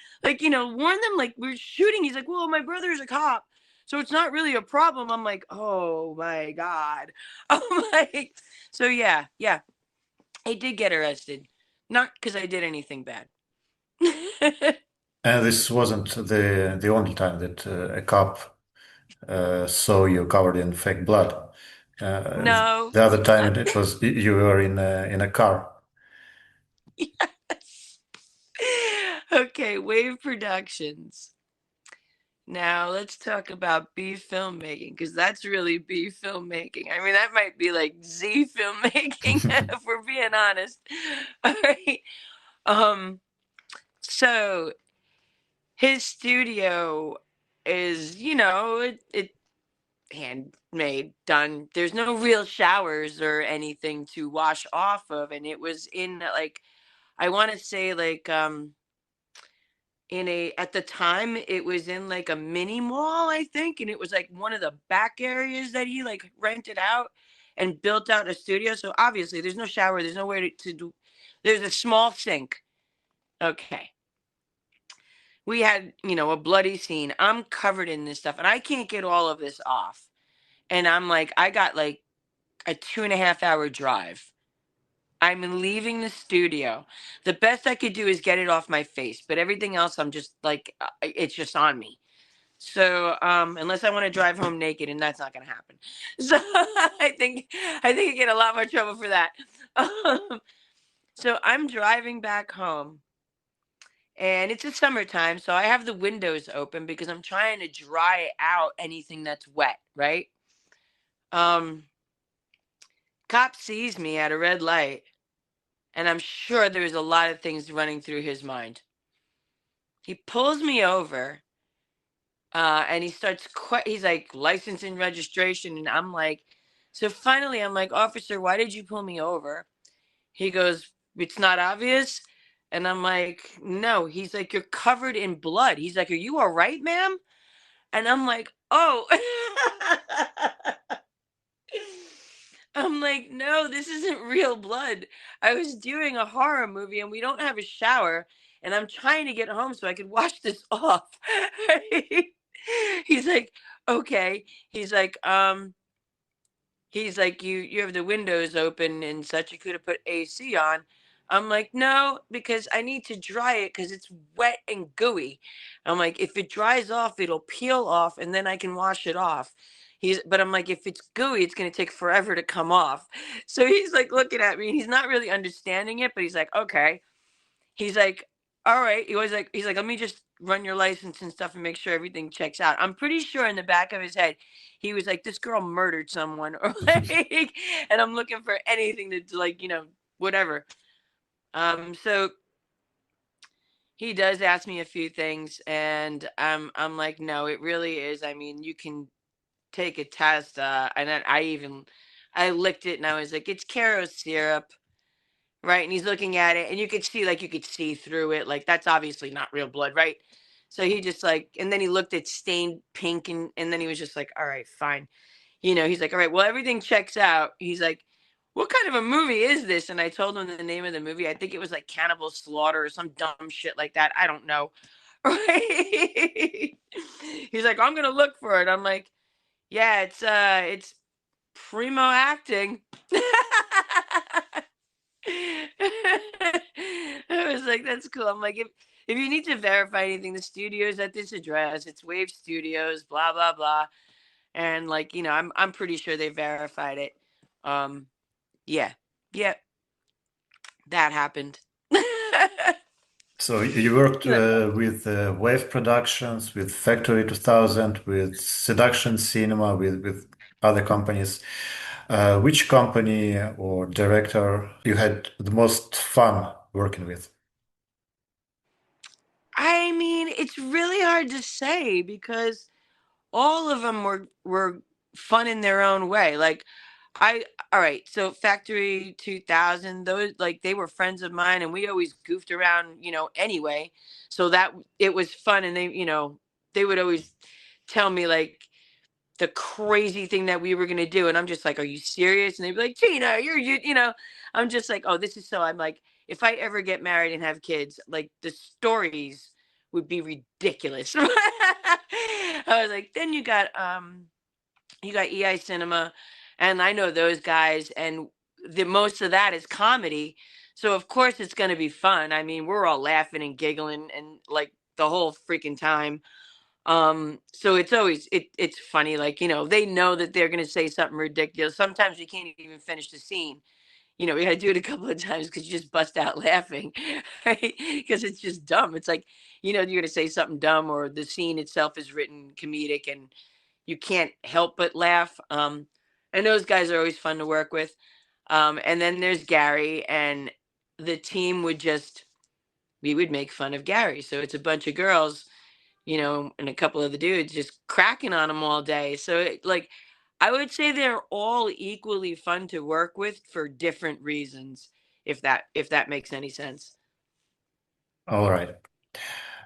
warn them, like we're shooting. He's like, well, my brother's a cop, so it's not really a problem. I'm like, oh my God. I'm like, so yeah. I did get arrested. Not because I did anything bad.
And this wasn't the only time that a cop saw you covered in fake blood.
No.
The other time it was you were in a car.
Yes. Okay, Wave Productions. Now let's talk about B filmmaking, because that's really B filmmaking. I mean, that might be like Z filmmaking if we're being honest. All right. So his studio is, it handmade, done. There's no real showers or anything to wash off of, and it was in I want to say at the time it was in like a mini mall, I think, and it was like one of the back areas that he rented out and built out a studio. So obviously there's no shower, there's nowhere to do. There's a small sink. Okay. We had, a bloody scene. I'm covered in this stuff and I can't get all of this off. And I'm like, I got like a 2.5 hour drive. I'm leaving the studio. The best I could do is get it off my face, but everything else I'm just like, it's just on me. So unless I want to drive home naked, and that's not going to happen. So I think I get a lot more trouble for that. So I'm driving back home, and it's the summertime, so I have the windows open because I'm trying to dry out anything that's wet, right? Cop sees me at a red light, and I'm sure there's a lot of things running through his mind. He pulls me over, and he starts, he's like, license and registration. And I'm like, so finally I'm like, officer, why did you pull me over? He goes, it's not obvious. And I'm like, no. He's like, you're covered in blood. He's like, are you all right, ma'am? And I'm like, oh. I'm like, no, this isn't real blood. I was doing a horror movie and we don't have a shower. and I'm trying to get home so I could wash this off. He's like, okay. He's like, you have the windows open and such. You could have put AC on. I'm like, no, because I need to dry it because it's wet and gooey. I'm like, if it dries off, it'll peel off and then I can wash it off. But I'm like, if it's gooey, it's gonna take forever to come off. So he's like looking at me and he's not really understanding it, but he's like, okay. He's like, all right. He's like, let me just run your license and stuff and make sure everything checks out. I'm pretty sure in the back of his head, he was like, this girl murdered someone, or like, and I'm looking for anything to like, whatever. So he does ask me a few things, and I'm like, no, it really is. I mean, you can take a test, and then I licked it, and I was like, it's Caro syrup. Right. And he's looking at it and you could see through it. Like, that's obviously not real blood. Right. So he just like, and then he looked at stained pink and then he was just like, all right, fine. He's like, all right, well, everything checks out. He's like, what kind of a movie is this? And I told him the name of the movie. I think it was like Cannibal Slaughter or some dumb shit like that. I don't know. Right. He's like, I'm going to look for it. I'm like, yeah, it's primo acting. I was like, that's cool. I'm like, if you need to verify anything, the studio's at this address. It's Wave Studios, blah blah blah. And like, I'm pretty sure they verified it. Yeah. Yeah. That happened.
So you worked with Wave Productions, with Factory 2000, with Seduction Cinema, with other companies. Which company or director you had the most fun working with?
I mean, it's really hard to say because all of them were fun in their own way. Like, all right, so Factory 2000, those, like, they were friends of mine and we always goofed around, anyway. So that it was fun, and they would always tell me like the crazy thing that we were going to do, and I'm just like, are you serious? And they'd be like, Tina, I'm just like, oh, this is so, I'm like, if I ever get married and have kids, like, the stories would be ridiculous. I was like, then you got EI Cinema, and I know those guys, and the most of that is comedy. So of course it's going to be fun. I mean, we're all laughing and giggling and like the whole freaking time. So it's always it's funny, like, they know that they're going to say something ridiculous. Sometimes we can't even finish the scene. We got to do it a couple of times because you just bust out laughing, right? Because it's just dumb. It's like, you're going to say something dumb, or the scene itself is written comedic and you can't help but laugh. And those guys are always fun to work with. And then there's Gary, and the team we would make fun of Gary. So it's a bunch of girls, and a couple of the dudes just cracking on him all day. So like, I would say they're all equally fun to work with for different reasons, if that makes any sense.
All right.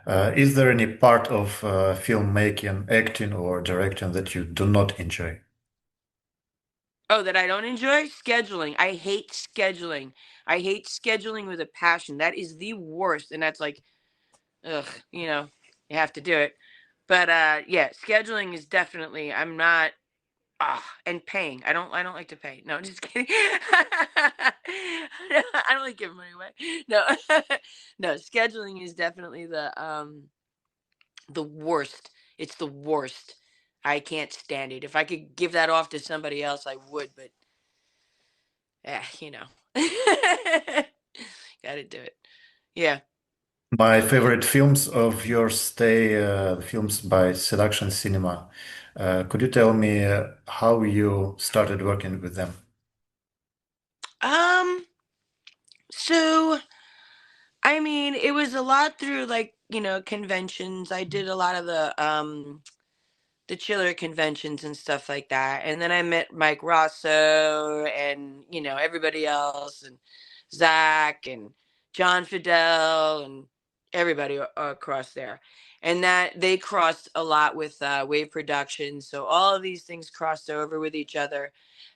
Is there any part of filmmaking, acting, or directing that you do not enjoy?
Oh, that I don't enjoy? Scheduling. I hate scheduling. I hate scheduling with a passion. That is the worst. And that's like, ugh, you have to do it. But yeah, scheduling is definitely, I'm not. And paying. I don't like to pay. No, just kidding. I don't like giving money away. No. No, scheduling is definitely the worst. It's the worst. I can't stand it. If I could give that off to somebody else, I would, but you know. Gotta do it. Yeah.
My favorite films of yours stay films by Seduction Cinema. Could you tell me how you started working with them?
Um, so I mean, it was a lot through like, conventions. I did a lot of the chiller conventions and stuff like that. And then I met Mike Rosso and, everybody else, and Zach and John Fidel and everybody across there. And that they crossed a lot with Wave Productions. So all of these things crossed over with each other,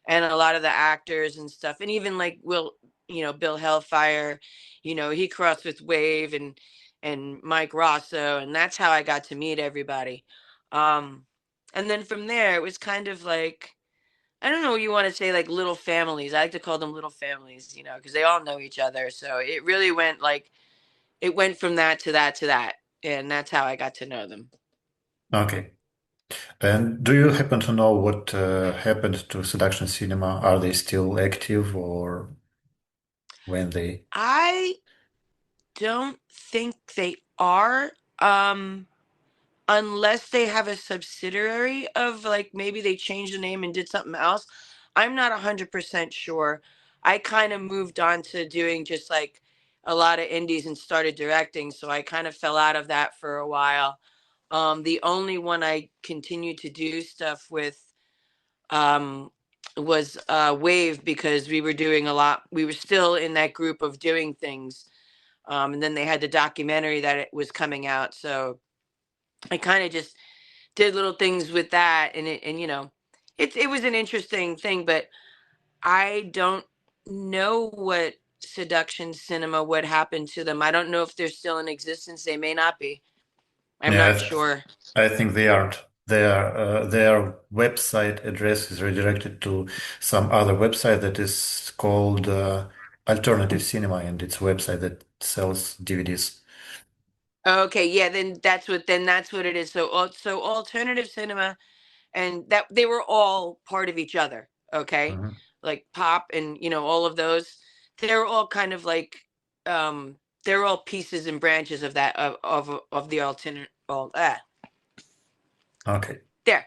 and a lot of the actors and stuff. And even like Bill Hellfire, he crossed with Wave, and and Mike Rosso, and that's how I got to meet everybody. Um, and then from there, it was kind of like, I don't know what you want to say, like little families. I like to call them little families, you know, because they all know each other. So it really went like, it went from that to that to that. And that's how I got to know them.
Okay. And do you happen to know what happened to Seduction Cinema? Are they still active or when they?
I don't think they are. Unless they have a subsidiary of like maybe they changed the name and did something else. I'm not 100% sure. I kind of moved on to doing just like a lot of indies and started directing, so I kind of fell out of that for a while. The only one I continued to do stuff with um, was Wave, because we were doing a lot. We were still in that group of doing things, and then they had the documentary that it was coming out, so I kind of just did little things with that, and you know, it was an interesting thing, but I don't know what Seduction Cinema would happen to them. I don't know if they're still in existence. They may not be. I'm
Yeah,
not sure.
I think they aren't. Their website address is redirected to some other website that is called Alternative Cinema, and it's a website that sells DVDs.
Okay, yeah, then that's what it is. So alternative cinema, and that they were all part of each other. Okay,
Mhm.
like pop and you know all of those. They're all kind of like um they're all pieces and branches of that of the alternate.
Okay.
There.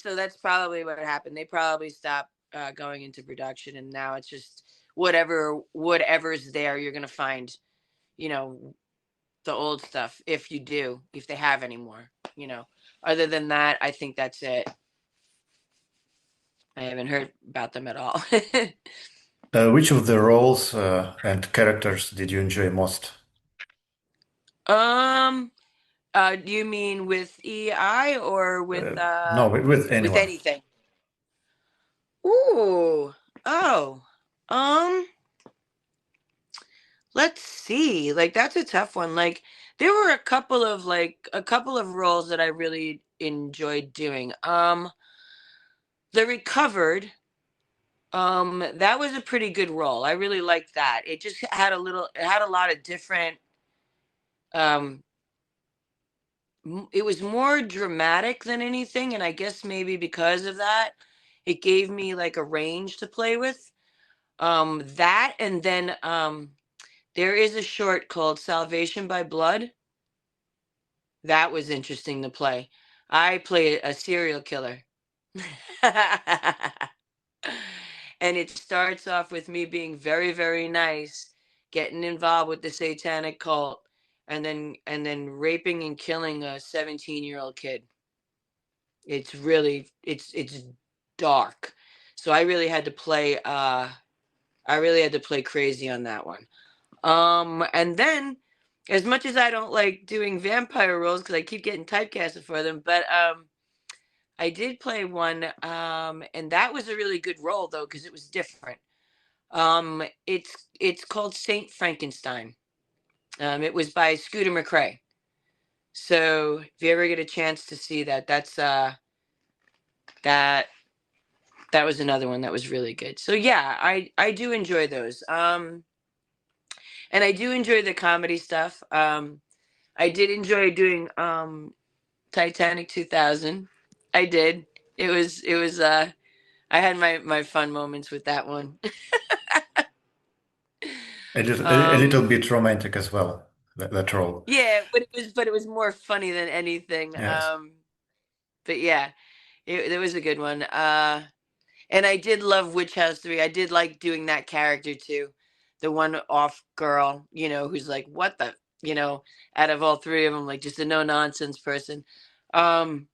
So that's probably what happened. They probably stopped going into production, and now it's just whatever's there. You're gonna find, you know, the old stuff if they have any more. You know, other than that, I think that's it. I haven't heard about them at all.
Which of the roles and characters did you enjoy most?
um, do you mean with EI or
No, with
with
anyone.
anything? Ooh, oh, um. Let's see. Like that's a tough one. Like there were a couple of roles that I really enjoyed doing. The Recovered, that was a pretty good role. I really liked that. It had a lot of different um it was more dramatic than anything, and I guess maybe because of that, it gave me like a range to play with. That and then there is a short called Salvation by Blood. That was interesting to play. I played a serial killer. And it starts off with me being very, very nice, getting involved with the satanic cult, and then raping and killing a 17-year-old kid. It's really it's dark. So I really had to play crazy on that one. And then as much as I don't like doing vampire roles because I keep getting typecasted for them, but I did play one, and that was a really good role though because it was different. It's called Saint Frankenstein. It was by Scooter McCrae. So if you ever get a chance to see that, that that was another one that was really good. So yeah, I do enjoy those. And I do enjoy the comedy stuff. I did enjoy doing Titanic 2000. I did. It was I had my fun moments with that one.
A
um
little bit romantic as well, that role.
yeah, but it was more funny than anything.
Yes.
But yeah, it was a good one. And I did love Witch House 3. I did like doing that character too. The one off girl, you know, who's like, what the, you know, out of all three of them, like just a no nonsense person. Um,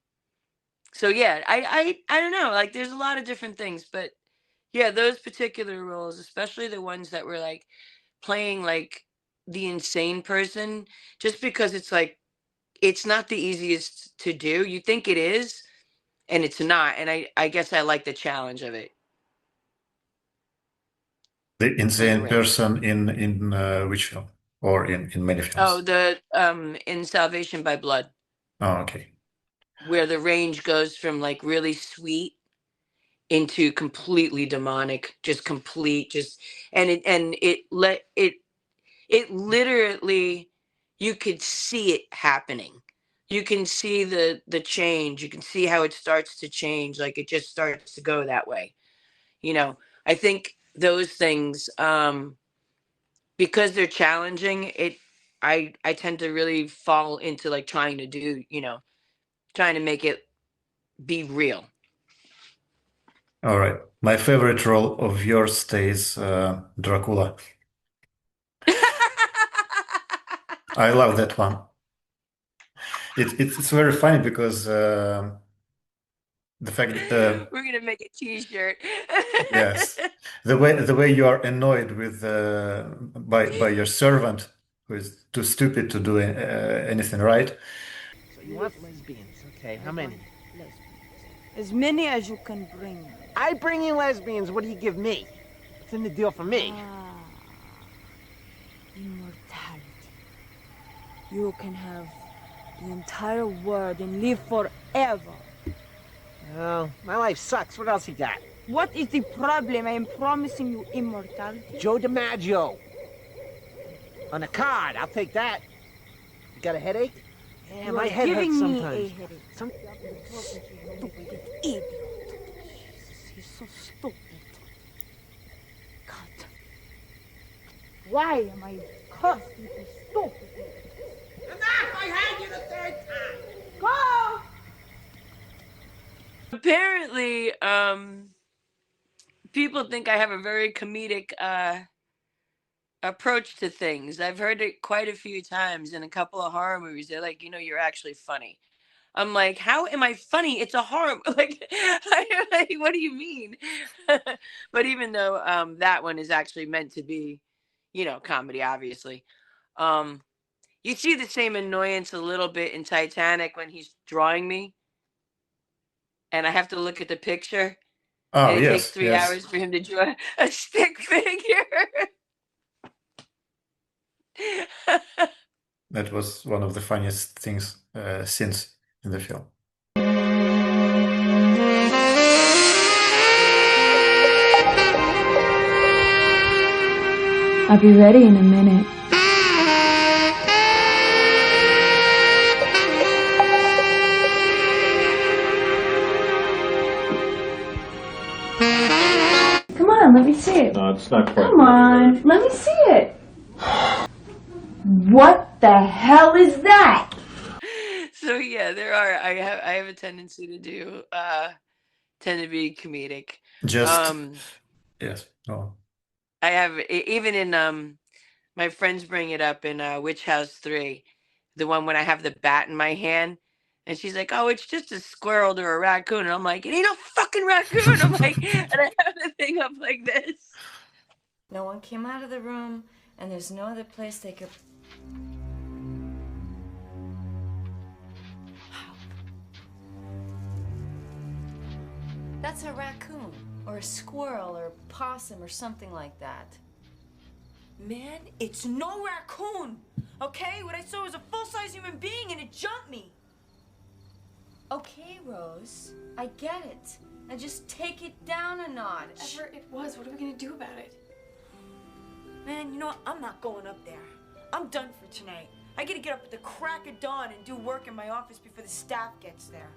so yeah, I don't know. Like there's a lot of different things, but yeah, those particular roles, especially the ones that were like playing like the insane person, just because it's like it's not the easiest to do. You think it is, and it's not. And I guess I like the challenge of it.
The
Yeah,
insane
right.
person in which film? or in many
Oh,
films?
in Salvation by Blood,
Oh, okay.
where the range goes from like really sweet into completely demonic, just complete, just it literally, you could see it happening. You can see the change. You can see how it starts to change. Like it just starts to go that way. You know, I think those things, because they're challenging, I tend to really fall into like trying to do, trying to make it be real.
All right. My favorite role of yours stays Dracula. I love that one. It's very funny because the fact that
We're gonna make a T-shirt.
yes, the way you are annoyed with by your servant who is too stupid to do anything right.
So you want lesbians, okay? How many?
As many as you can bring.
I bring you lesbians, what do you give me? What's in the deal for me?
Immortality. You can have the entire world and live forever.
Oh, my life sucks. What else you got?
What is the problem? I am promising you immortality.
Joe DiMaggio. On a card, I'll take that. You got a headache? Yeah, my head hurts sometimes.
Stupid idiot. He's so stupid. God. Why am I cursed with this stupid?
Enough! I had you the third time!
Go!
Apparently, people think I have a very comedic approach to things. I've heard it quite a few times in a couple of horror movies. They're like, you're actually funny. I'm like, how am I funny? It's a horror. Like, what do you mean? But even though that one is actually meant to be, comedy, obviously. You see the same annoyance a little bit in Titanic when he's drawing me, and I have to look at the picture,
Oh,
and it takes
yes,
3
yes.
hours for him to draw a stick figure.
That was one of the funniest things scenes in the film.
I'll be ready in a minute. Come on, let me see it.
No, it's not quite.
Come on, let me see it. What the hell is that?
So yeah, there are. I have a tendency to tend to be comedic.
Just yes. No.
I have even in my friends bring it up in Witch House 3, the one when I have the bat in my hand, and she's like, "Oh, it's just a squirrel or a raccoon," and I'm like, "It ain't no fucking raccoon." I'm like, and I have the thing up like this.
No one came out of the room, and there's no other place they could. That's a raccoon, or a squirrel, or a possum, or something like that.
Man, it's no raccoon, okay? What I saw was a full-size human being and it jumped me.
Okay, Rose, I get it. Now just take it down a notch.
Whatever it was, what are we gonna do about it?
Man, you know what? I'm not going up there. I'm done for tonight. I gotta get up at the crack of dawn and do work in my office before the staff gets there.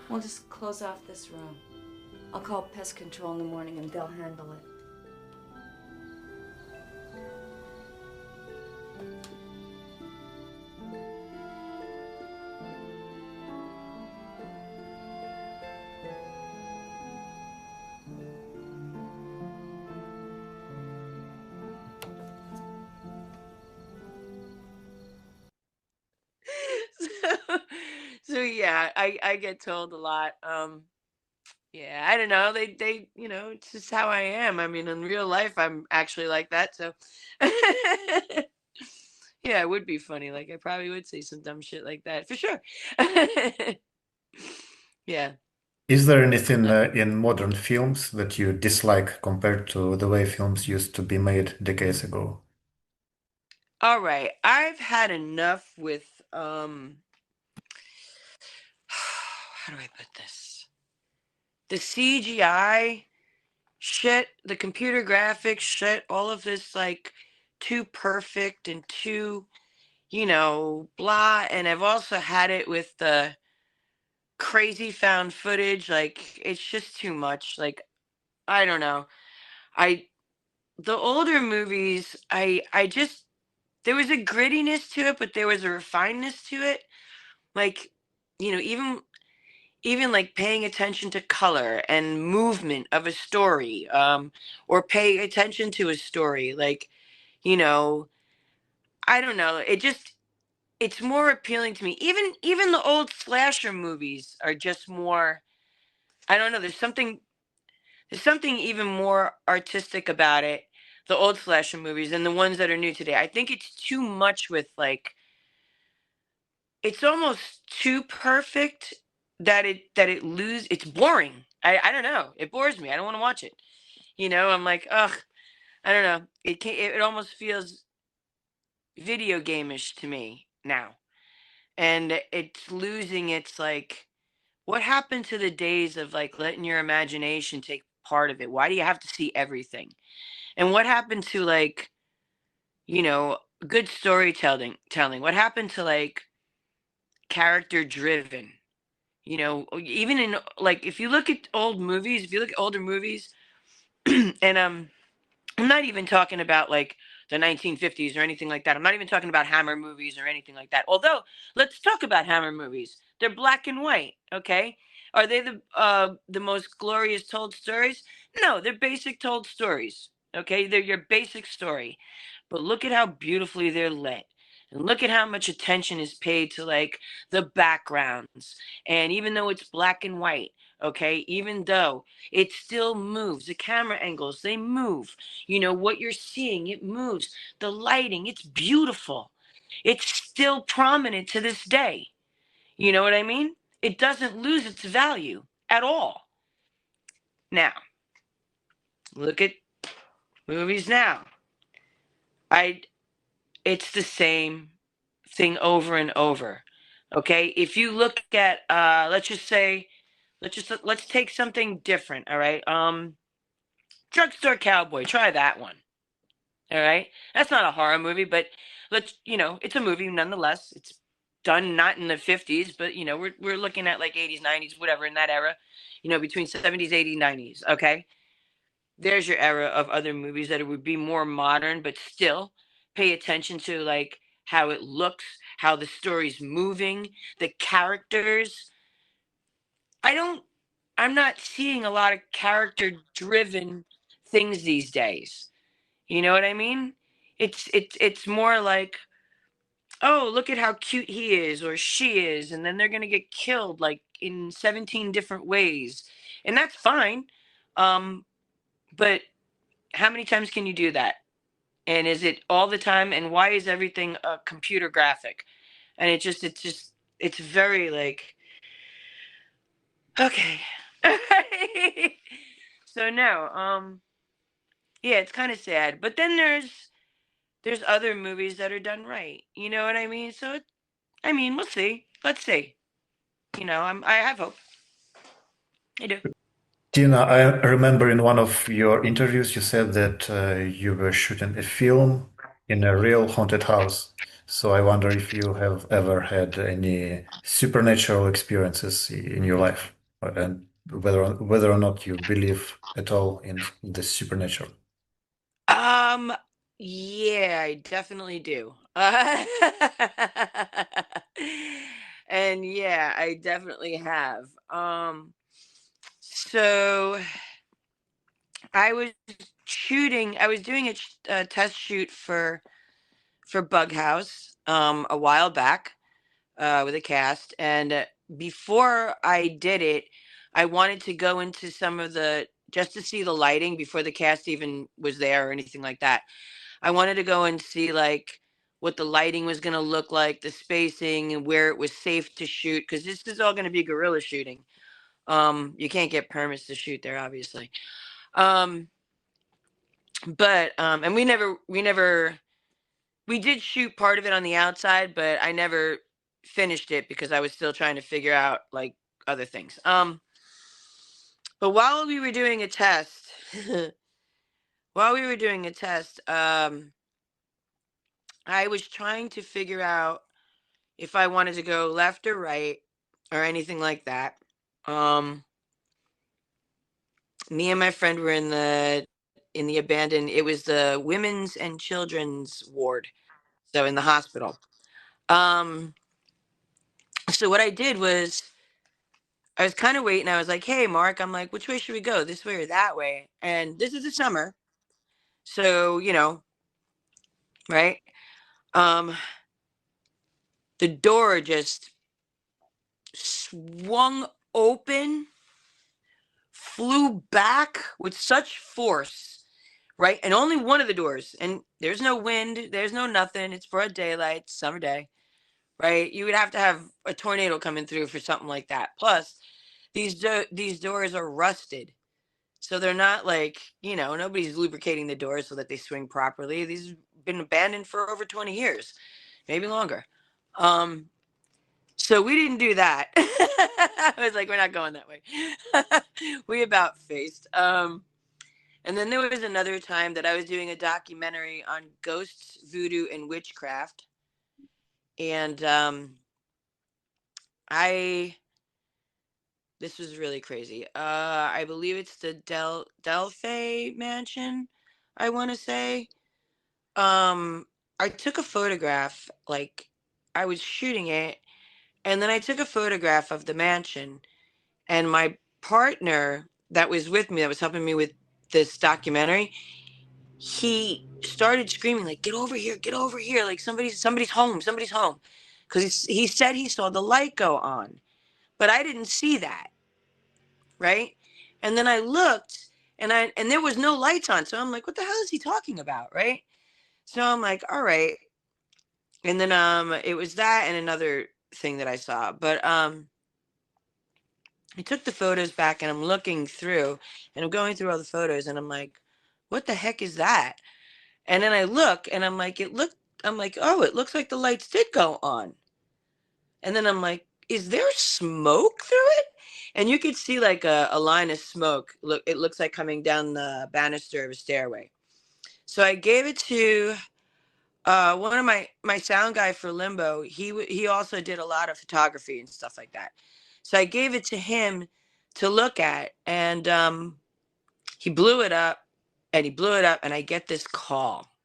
We'll just close off this room. I'll call pest control in the morning and they'll handle it.
So yeah, I get told a lot. Yeah, I don't know. They it's just how I am. I mean, in real life, I'm actually like that. So yeah, it would be funny. Like I probably would say some dumb shit like that for sure. Yeah.
Is there anything in modern films that you dislike compared to the way films used to be made decades ago?
All right, I've had enough with how do I put this? The CGI shit, the computer graphics shit, all of this like too perfect and too, blah. And I've also had it with the crazy found footage. Like, it's just too much. Like, I don't know. I The older movies, I just there was a grittiness to it, but there was a refinedness to it. Like, even like paying attention to color and movement of a story, or pay attention to a story. Like, you know, I don't know. It's more appealing to me. Even the old slasher movies are just more. I don't know. There's something even more artistic about it. The old slasher movies and the ones that are new today. I think it's too much with like. It's almost too perfect that it lose. It's boring. I don't know. It bores me. I don't want to watch it. I'm like, ugh. I don't know. It almost feels video game-ish to me now, and it's losing its like. What happened to the days of like letting your imagination take part of it? Why do you have to see everything? And what happened to like, you know, good storytelling? What happened to like character driven? Even in like if you look at old movies, if you look at older movies, and I'm not even talking about like the 1950s or anything like that. I'm not even talking about Hammer movies or anything like that. Although, let's talk about Hammer movies. They're black and white, okay? Are they the most glorious told stories? No, they're basic told stories. Okay? They're your basic story. But look at how beautifully they're lit. And look at how much attention is paid to like the backgrounds. And even though it's black and white, okay, even though it still moves, the camera angles, they move. What you're seeing, it moves. The lighting, it's beautiful. It's still prominent to this day. You know what I mean? It doesn't lose its value at all. Now, look at movies now. I It's the same thing over and over. Okay? If you look at let's take something different, all right? Drugstore Cowboy, try that one. All right. That's not a horror movie, but it's a movie nonetheless. It's done not in the 50s, but we're looking at like 80s, 90s, whatever in that era, between 70s, 80s, 90s. Okay. There's your era of other movies that it would be more modern, but still pay attention to like how it looks, how the story's moving, the characters. I don't, I'm not seeing a lot of character driven things these days. You know what I mean? It's more like, oh, look at how cute he is or she is, and then they're gonna get killed like in 17 different ways. And that's fine. Um, but how many times can you do that? And is it all the time? And why is everything a computer graphic? And it's very like, okay. So no, yeah, it's kind of sad. But then there's other movies that are done right. You know what I mean? So, we'll see. Let's see. I have hope. I do.
Tina, I remember in one of your interviews you said that you were shooting a film in a real haunted house. So I wonder if you have ever had any supernatural experiences in your life, and whether or not you believe at all in the supernatural.
Um, yeah, I definitely do. And yeah, I definitely have. So I was doing a test shoot for Bug House a while back with a cast, and before I did it, I wanted to go into some of the just to see the lighting before the cast even was there or anything like that. I wanted to go and see like what the lighting was going to look like, the spacing, and where it was safe to shoot, because this is all going to be guerrilla shooting. You can't get permits to shoot there, obviously. But and we never we did shoot part of it on the outside, but I never finished it because I was still trying to figure out like other things. But while we were doing a test, I was trying to figure out if I wanted to go left or right or anything like that. Me and my friend were in the abandoned, it was the women's and children's ward, so in the hospital. So what I did was I was kind of waiting. I was like, hey, Mark, I'm like, which way should we go? This way or that way? And this is the summer. So, right? The door just swung open, flew back with such force, right? And only one of the doors. And there's no wind. There's no nothing. It's broad daylight, summer day, right? You would have to have a tornado coming through for something like that. Plus, these doors are rusted. So they're not like, nobody's lubricating the doors so that they swing properly. These have been abandoned for over 20 years, maybe longer. So we didn't do that. I was like, we're not going that way. We about faced. And then there was another time that I was doing a documentary on ghosts, voodoo, and witchcraft. And this was really crazy. I believe it's the Delphi mansion, I want to say. I took a photograph, like I was shooting it, and then I took a photograph of the mansion, and my partner that was with me, that was helping me with this documentary, he started screaming like, get over here, like somebody's home, because he said he saw the light go on, but I didn't see that. Right. And then I looked and there was no lights on. So I'm like, what the hell is he talking about? Right. So I'm like, all right. And then it was that and another thing that I saw. But I took the photos back and I'm looking through and I'm going through all the photos and I'm like, what the heck is that? And then I look and I'm like, oh, it looks like the lights did go on. And then I'm like, is there smoke through it? And you could see like a line of smoke. Look, it looks like coming down the banister of a stairway. So I gave it to one of my sound guy for Limbo. He also did a lot of photography and stuff like that. So I gave it to him to look at, and he blew it up, and I get this call,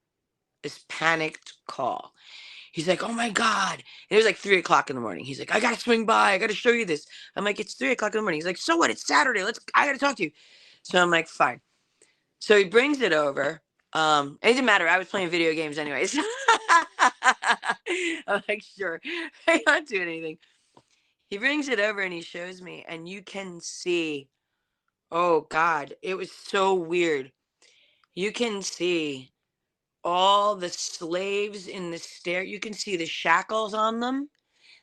this panicked call. He's like, oh my God. And it was like 3:00 in the morning. He's like, I got to swing by. I got to show you this. I'm like, it's 3:00 in the morning. He's like, so what? It's Saturday. I got to talk to you. So I'm like, fine. So he brings it over. It didn't matter. I was playing video games anyways. I'm like, sure. I'm not doing anything. He brings it over and he shows me. And you can see, oh God, it was so weird. You can see all the slaves in the stair. You can see the shackles on them.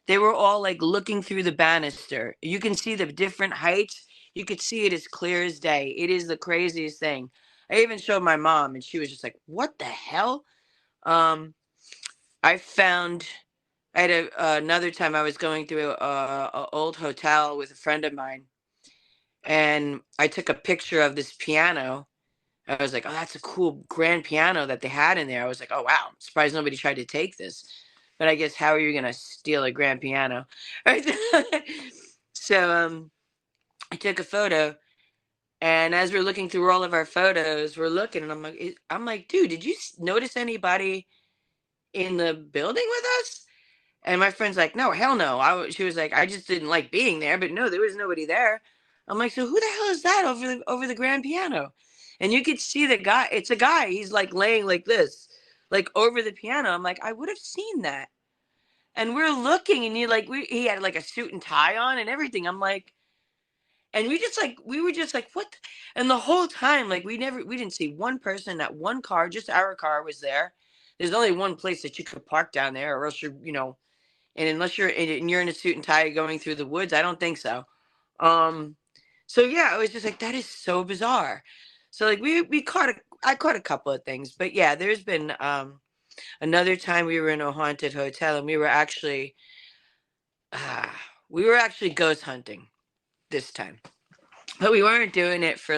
They were all like looking through the banister. You can see the different heights. You could see it as clear as day. It is the craziest thing. I even showed my mom and she was just like, what the hell? I had another time I was going through a old hotel with a friend of mine and I took a picture of this piano. I was like, oh, that's a cool grand piano that they had in there. I was like, oh, wow. I'm surprised nobody tried to take this. But I guess how are you going to steal a grand piano? Right? So I took a photo. And as we're looking through all of our photos, we're looking. And I'm like, dude, did you notice anybody in the building with us? And my friend's like, no, hell no. She was like, I just didn't like being there. But no, there was nobody there. I'm like, so who the hell is that over the grand piano? And you could see the guy. It's a guy. He's like laying like this, like over the piano. I'm like, I would have seen that. And we're looking, and he had like a suit and tie on and everything. I'm like, and we were just like, what? And the whole time, like we didn't see one person, not one car, just our car was there. There's only one place that you could park down there, or else and unless you're in a suit and tie going through the woods, I don't think so. So yeah, I was just like, that is so bizarre. So like I caught a couple of things, but yeah, there's been Another time we were in a haunted hotel, and we were actually ghost hunting this time. But we weren't doing it for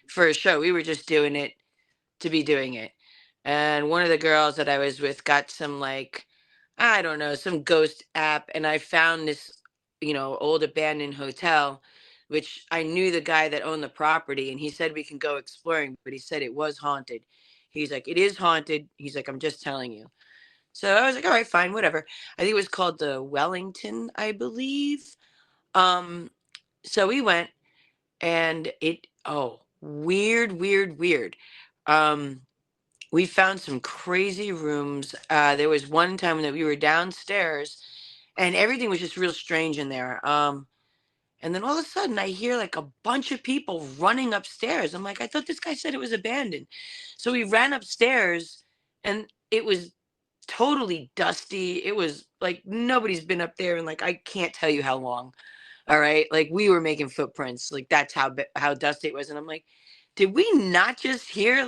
for a show. We were just doing it to be doing it. And one of the girls that I was with got some I don't know, some ghost app, and I found this, old abandoned hotel, which I knew the guy that owned the property, and he said we can go exploring, but he said it was haunted. He's like, it is haunted. He's like, I'm just telling you. So I was like, all right, fine, whatever. I think it was called the Wellington, I believe. So we went, and weird, weird, weird. We found some crazy rooms. There was one time that we were downstairs, and everything was just real strange in there. And then all of a sudden, I hear like a bunch of people running upstairs. I'm like, I thought this guy said it was abandoned. So we ran upstairs, and it was totally dusty. It was like nobody's been up there in I can't tell you how long. All right, like we were making footprints. Like that's how dusty it was. And I'm like, did we not just hear I'm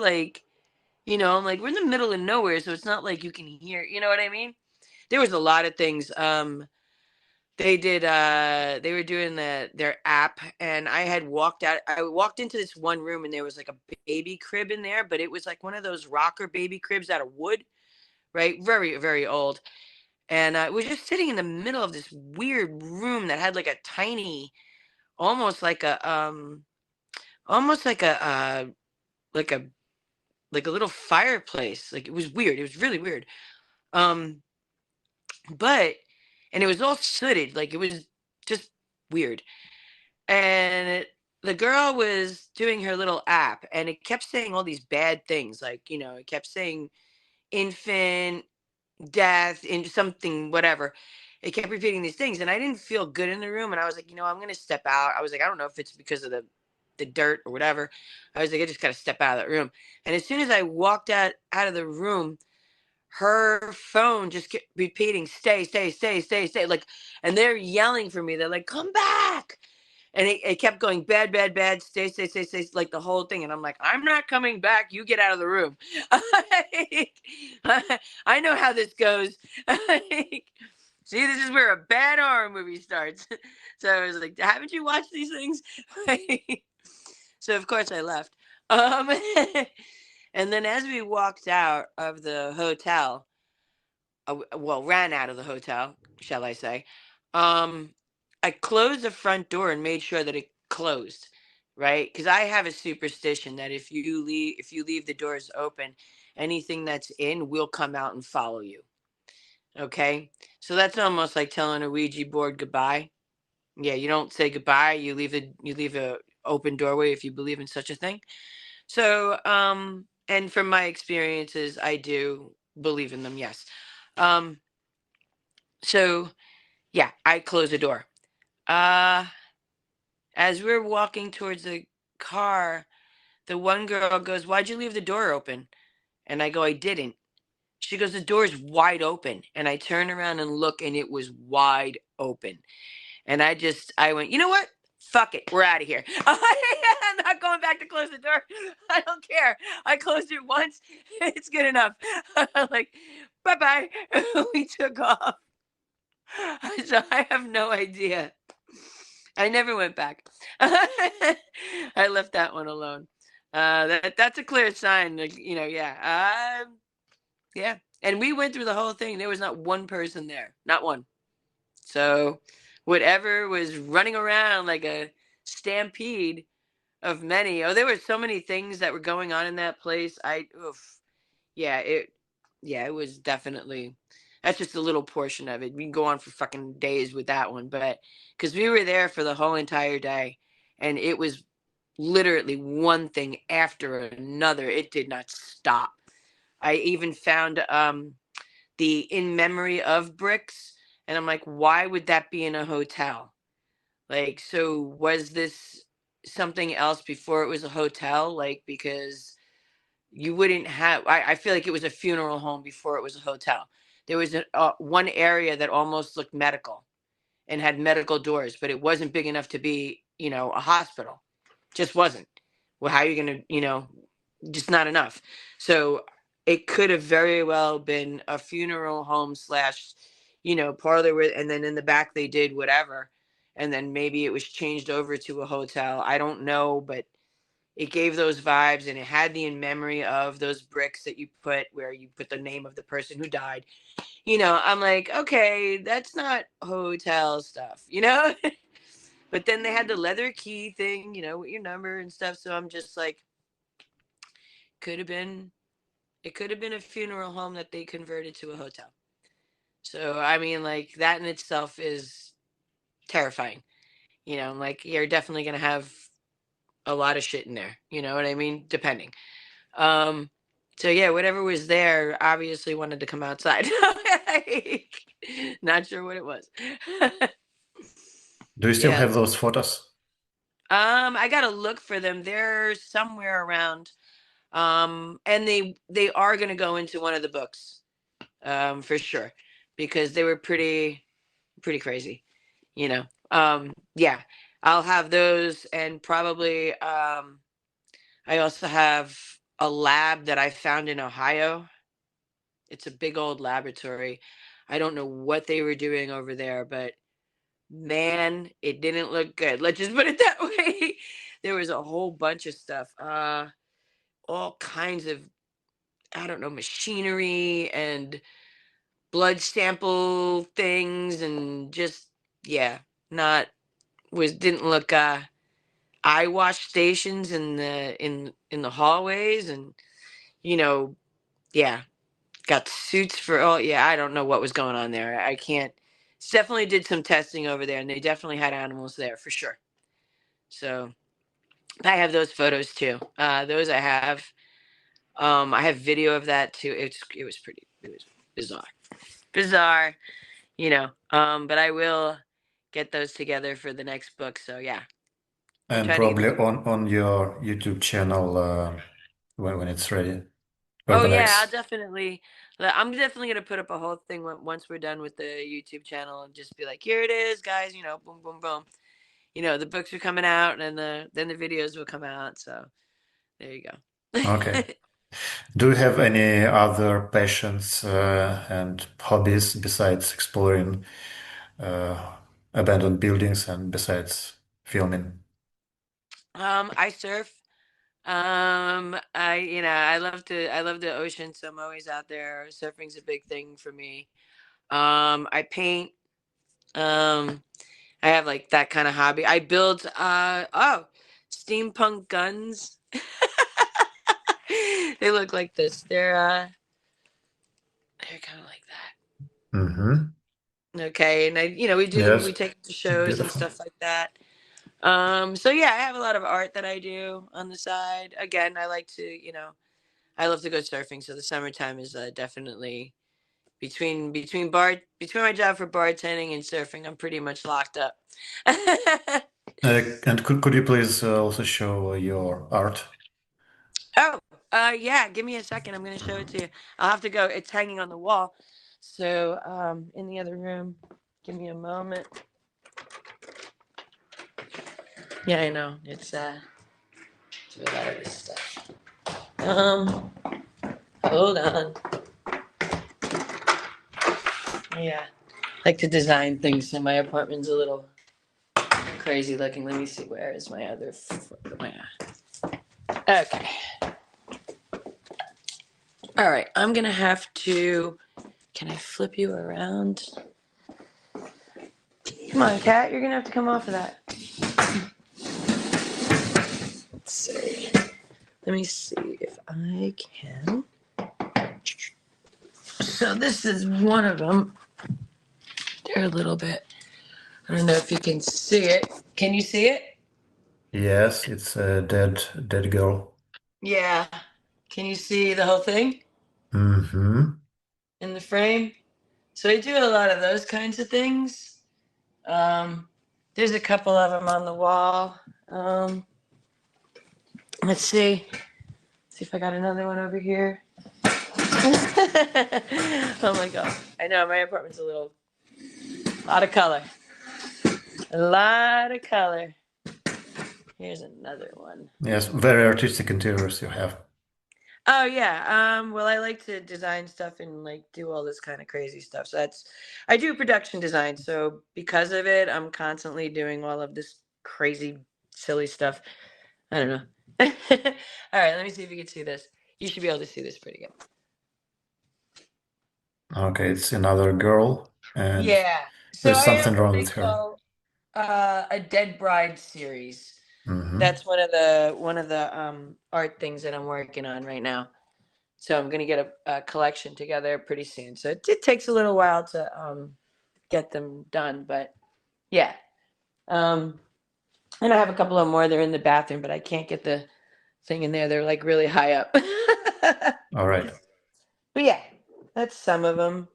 like, we're in the middle of nowhere, so it's not like you can hear, you know what I mean? There was a lot of things. They were doing their app, and I had walked out. I walked into this one room, and there was like a baby crib in there, but it was like one of those rocker baby cribs out of wood, right? Very, very old. And it was just sitting in the middle of this weird room that had like a tiny, almost like almost like like a like a little fireplace. Like it was weird. It was really weird. But and it was all sooted. Like it was just weird. And the girl was doing her little app, and it kept saying all these bad things. Like, it kept saying infant, death, in something, whatever. It kept repeating these things, and I didn't feel good in the room. And I was like, I'm gonna step out. I was like, I don't know if it's because of the dirt or whatever. I was like, I just gotta step out of that room. And as soon as I walked out of the room, her phone just kept repeating, stay, stay, stay, stay, stay. Like, and they're yelling for me. They're like, come back. And it kept going, bad, bad, bad, stay, stay, stay, stay, like the whole thing. And I'm like, I'm not coming back. You get out of the room. I know how this goes. See, this is where a bad horror movie starts. So I was like, haven't you watched these things? So of course I left. And then as we walked out of the hotel, ran out of the hotel, shall I say, I closed the front door and made sure that it closed, right? Because I have a superstition that if you leave the doors open, anything that's in will come out and follow you. Okay, so that's almost like telling a Ouija board goodbye. Yeah, you don't say goodbye. You leave a open doorway if you believe in such a thing. So, and from my experiences, I do believe in them. Yes. So yeah, I close the door. As we're walking towards the car, the one girl goes, "Why'd you leave the door open?" And I go, "I didn't." She goes, "The door's wide open." And I turn around and look, and it was wide open. And I went, you know what? Fuck it. We're out of here. I'm not going back to close the door. I don't care. I closed it once. It's good enough. Like, bye-bye. We took off. So I have no idea. I never went back. I left that one alone. That's a clear sign. Yeah. Yeah. And we went through the whole thing. There was not one person there. Not one. So whatever was running around like a stampede of many. Oh, there were so many things that were going on in that place. It was definitely, that's just a little portion of it. We can go on for fucking days with that one, but because we were there for the whole entire day, and it was literally one thing after another. It did not stop. I even found the in memory of bricks, and I'm like, why would that be in a hotel? Like, so was this something else before it was a hotel? Like, because you wouldn't have, I feel like it was a funeral home before it was a hotel. There was one area that almost looked medical and had medical doors, but it wasn't big enough to be, a hospital. Just wasn't. Well, how are you going to, just not enough. So it could have very well been a funeral home slash, parlor where, and then in the back they did whatever. And then maybe it was changed over to a hotel. I don't know, but it gave those vibes, and it had the in memory of those bricks that you put where you put the name of the person who died. I'm like, okay, that's not hotel stuff, But then they had the leather key thing, with your number and stuff. So I'm just like, could have been, it could have been a funeral home that they converted to a hotel. So, I mean, like, that in itself is terrifying. Like, you're definitely going to have a lot of shit in there. You know what I mean? Depending. Um, so yeah, whatever was there obviously wanted to come outside. Not sure what it was.
Do you still
Yeah.
have those photos?
I gotta look for them. They're somewhere around. And they are gonna go into one of the books, for sure, because they were pretty crazy, Yeah, I'll have those, and probably I also have a lab that I found in Ohio. It's a big old laboratory. I don't know what they were doing over there, but man, it didn't look good. Let's just put it that way. There was a whole bunch of stuff. All kinds of, I don't know, machinery and blood sample things, and just, yeah, not didn't look eye wash stations in the hallways, and yeah, got suits for all. Yeah, I don't know what was going on there. I can't. Definitely did some testing over there, and they definitely had animals there for sure. So I have those photos too. Those I have. I have video of that too. It was bizarre, But I will get those together for the next book. So yeah,
And probably on your YouTube channel when it's ready.
Oh yeah,
UrbanEx.
I'm definitely gonna put up a whole thing once we're done with the YouTube channel, and just be like, here it is, guys. Boom, boom, boom. The books are coming out, and then the videos will come out. So there you go.
Okay. Do you have any other passions and hobbies besides exploring abandoned buildings and besides filming?
I surf. I love the ocean, so I'm always out there. Surfing's a big thing for me. I paint. I have like that kind of hobby. I build steampunk guns. They look like this. They're kind of like that.
Mm-hmm.
Okay, and we do
Yes.
we take it to shows
Beautiful.
and stuff like that. So yeah, I have a lot of art that I do on the side. Again, I like to, I love to go surfing. So the summertime is definitely between my job for bartending and surfing. I'm pretty much locked up.
And could you please also show your art?
Oh, yeah. Give me a second. I'm going to show it to you. I'll have to go. It's hanging on the wall. So, in the other room. Give me a moment. Yeah, I know. It's a lot of this stuff. Hold on. Yeah, I like to design things, and my apartment's a little crazy looking. Let me see. Where is my other? Okay. All right. I'm gonna have to. Can I flip you around? Come on, cat. You're gonna have to come off of that. Let's see. Let me see if I can. So this is one of them. They're a little bit. I don't know if you can see it. Can you see it?
Yes, it's a dead girl.
Yeah. Can you see the whole thing?
Mm-hmm.
In the frame? So I do a lot of those kinds of things. There's a couple of them on the wall. Let's see. See if I got another one over here. Oh my God. I know my apartment's a lot of color. A lot of color. Here's another one.
Yes, very artistic interiors you have.
Oh yeah. Well, I like to design stuff and like do all this kind of crazy stuff. So I do production design. So because of it, I'm constantly doing all of this crazy, silly stuff. I don't know. All right, let me see if you can see this. You should be able to see this pretty good.
Okay, it's another girl, and
Yeah. So
there's
I have
something
what
wrong
they
with her.
call a Dead Bride series.
Hmm.
That's one of the art things that I'm working on right now. So I'm gonna get a collection together pretty soon. So it takes a little while to get them done, but yeah. Um, and I have a couple of more. They're in the bathroom, but I can't get the thing in there. They're like really high up.
All right.
But yeah, that's some of them.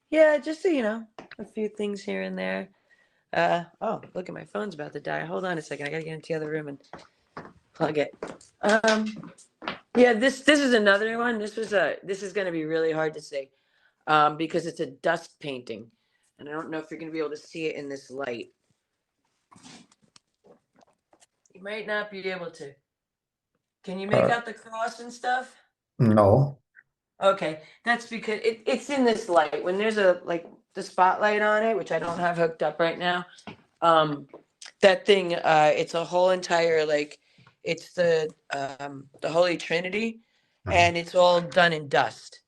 Yeah, just so you know, a few things here and there. Oh, look at my phone's about to die. Hold on a second. I gotta get into the other room and plug it. Um, yeah, this is another one. This is gonna be really hard to say, because it's a dust painting, and I don't know if you're gonna be able to see it in this light. You might not be able to. Can you make
Uh,
out the cross and stuff?
no.
Okay, that's because it's in this light. When there's a like the spotlight on it, which I don't have hooked up right now, um, that thing, it's a whole entire like, it's the Holy Trinity,
Mhm.
and it's all done in dust.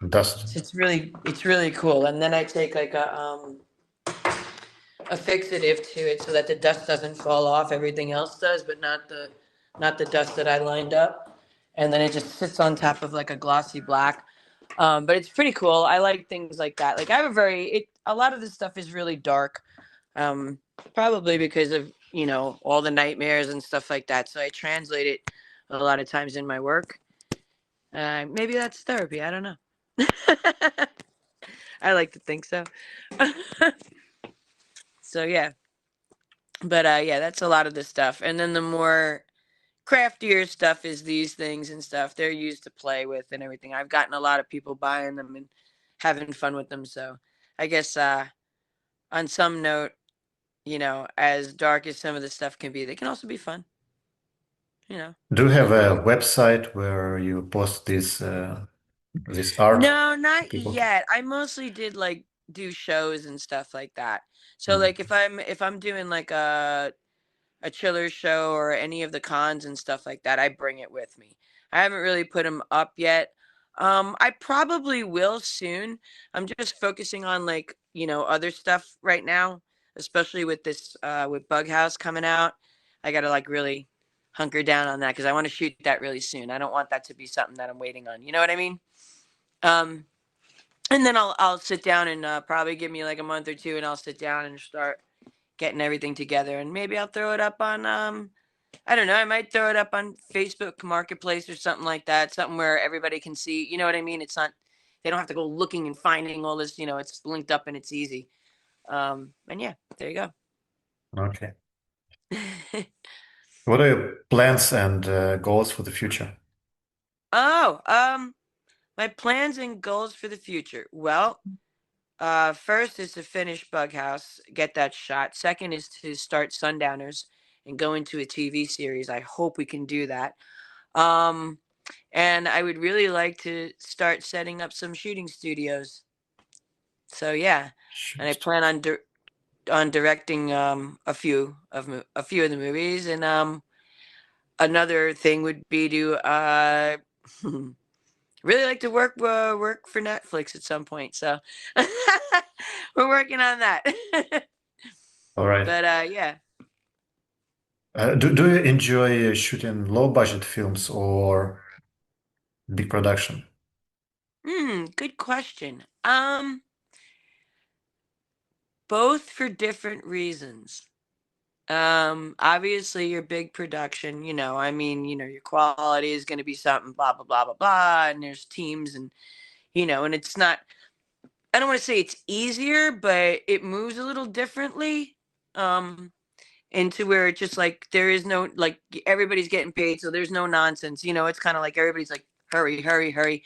Dust.
So it's really cool. And then I take like a fixative to it so that the dust doesn't fall off. Everything else does, but not the dust that I lined up. And then it just sits on top of like a glossy black. But it's pretty cool. I like things like that. Like I have a lot of this stuff is really dark. Um, Probably because of, all the nightmares and stuff like that. So I translate it a lot of times in my work. Maybe that's therapy. I don't know. I like to think so. So yeah. But yeah, that's a lot of the stuff. And then the more craftier stuff is these things and stuff. They're used to play with and everything. I've gotten a lot of people buying them and having fun with them. So I guess on some note, as dark as some of the stuff can be, they can also be fun.
Do you have a website where you post this art
No,
to
not
people?
yet. I mostly did like do shows and stuff like that. So
Mm.
like if I'm doing like a chiller show or any of the cons and stuff like that, I bring it with me. I haven't really put them up yet. I probably will soon. I'm just focusing on like, other stuff right now, especially with this with Bug House coming out. I got to like really hunker down on that because I want to shoot that really soon. I don't want that to be something that I'm waiting on. You know what I mean? Um, and then I'll sit down and probably give me like a month or two, and I'll sit down and start getting everything together, and maybe I'll throw it up on I don't know, I might throw it up on Facebook Marketplace or something like that, something where everybody can see. You know what I mean? It's not, they don't have to go looking and finding all this. It's linked up and it's easy. And yeah, there you go.
Okay. What are your plans and goals for the future?
Oh, my plans and goals for the future. Well, first is to finish Bug House, get that shot. Second is to start Sundowners and go into a TV series. I hope we can do that. Um, and I would really like to start setting up some shooting studios. So yeah, and I plan on directing a few of the movies, and another thing would be to really like to work for Netflix at some point. So we're working on that.
All right.
But yeah.
Do you enjoy shooting low budget films or big production?
Good question. Both for different reasons. Obviously your big production, your quality is going to be something, blah, blah, blah, blah, blah. And there's teams and it's not, I don't want to say it's easier, but it moves a little differently. Into where it's just like, there is no, like, everybody's getting paid. So there's no nonsense. It's kind of like everybody's like, hurry, hurry, hurry.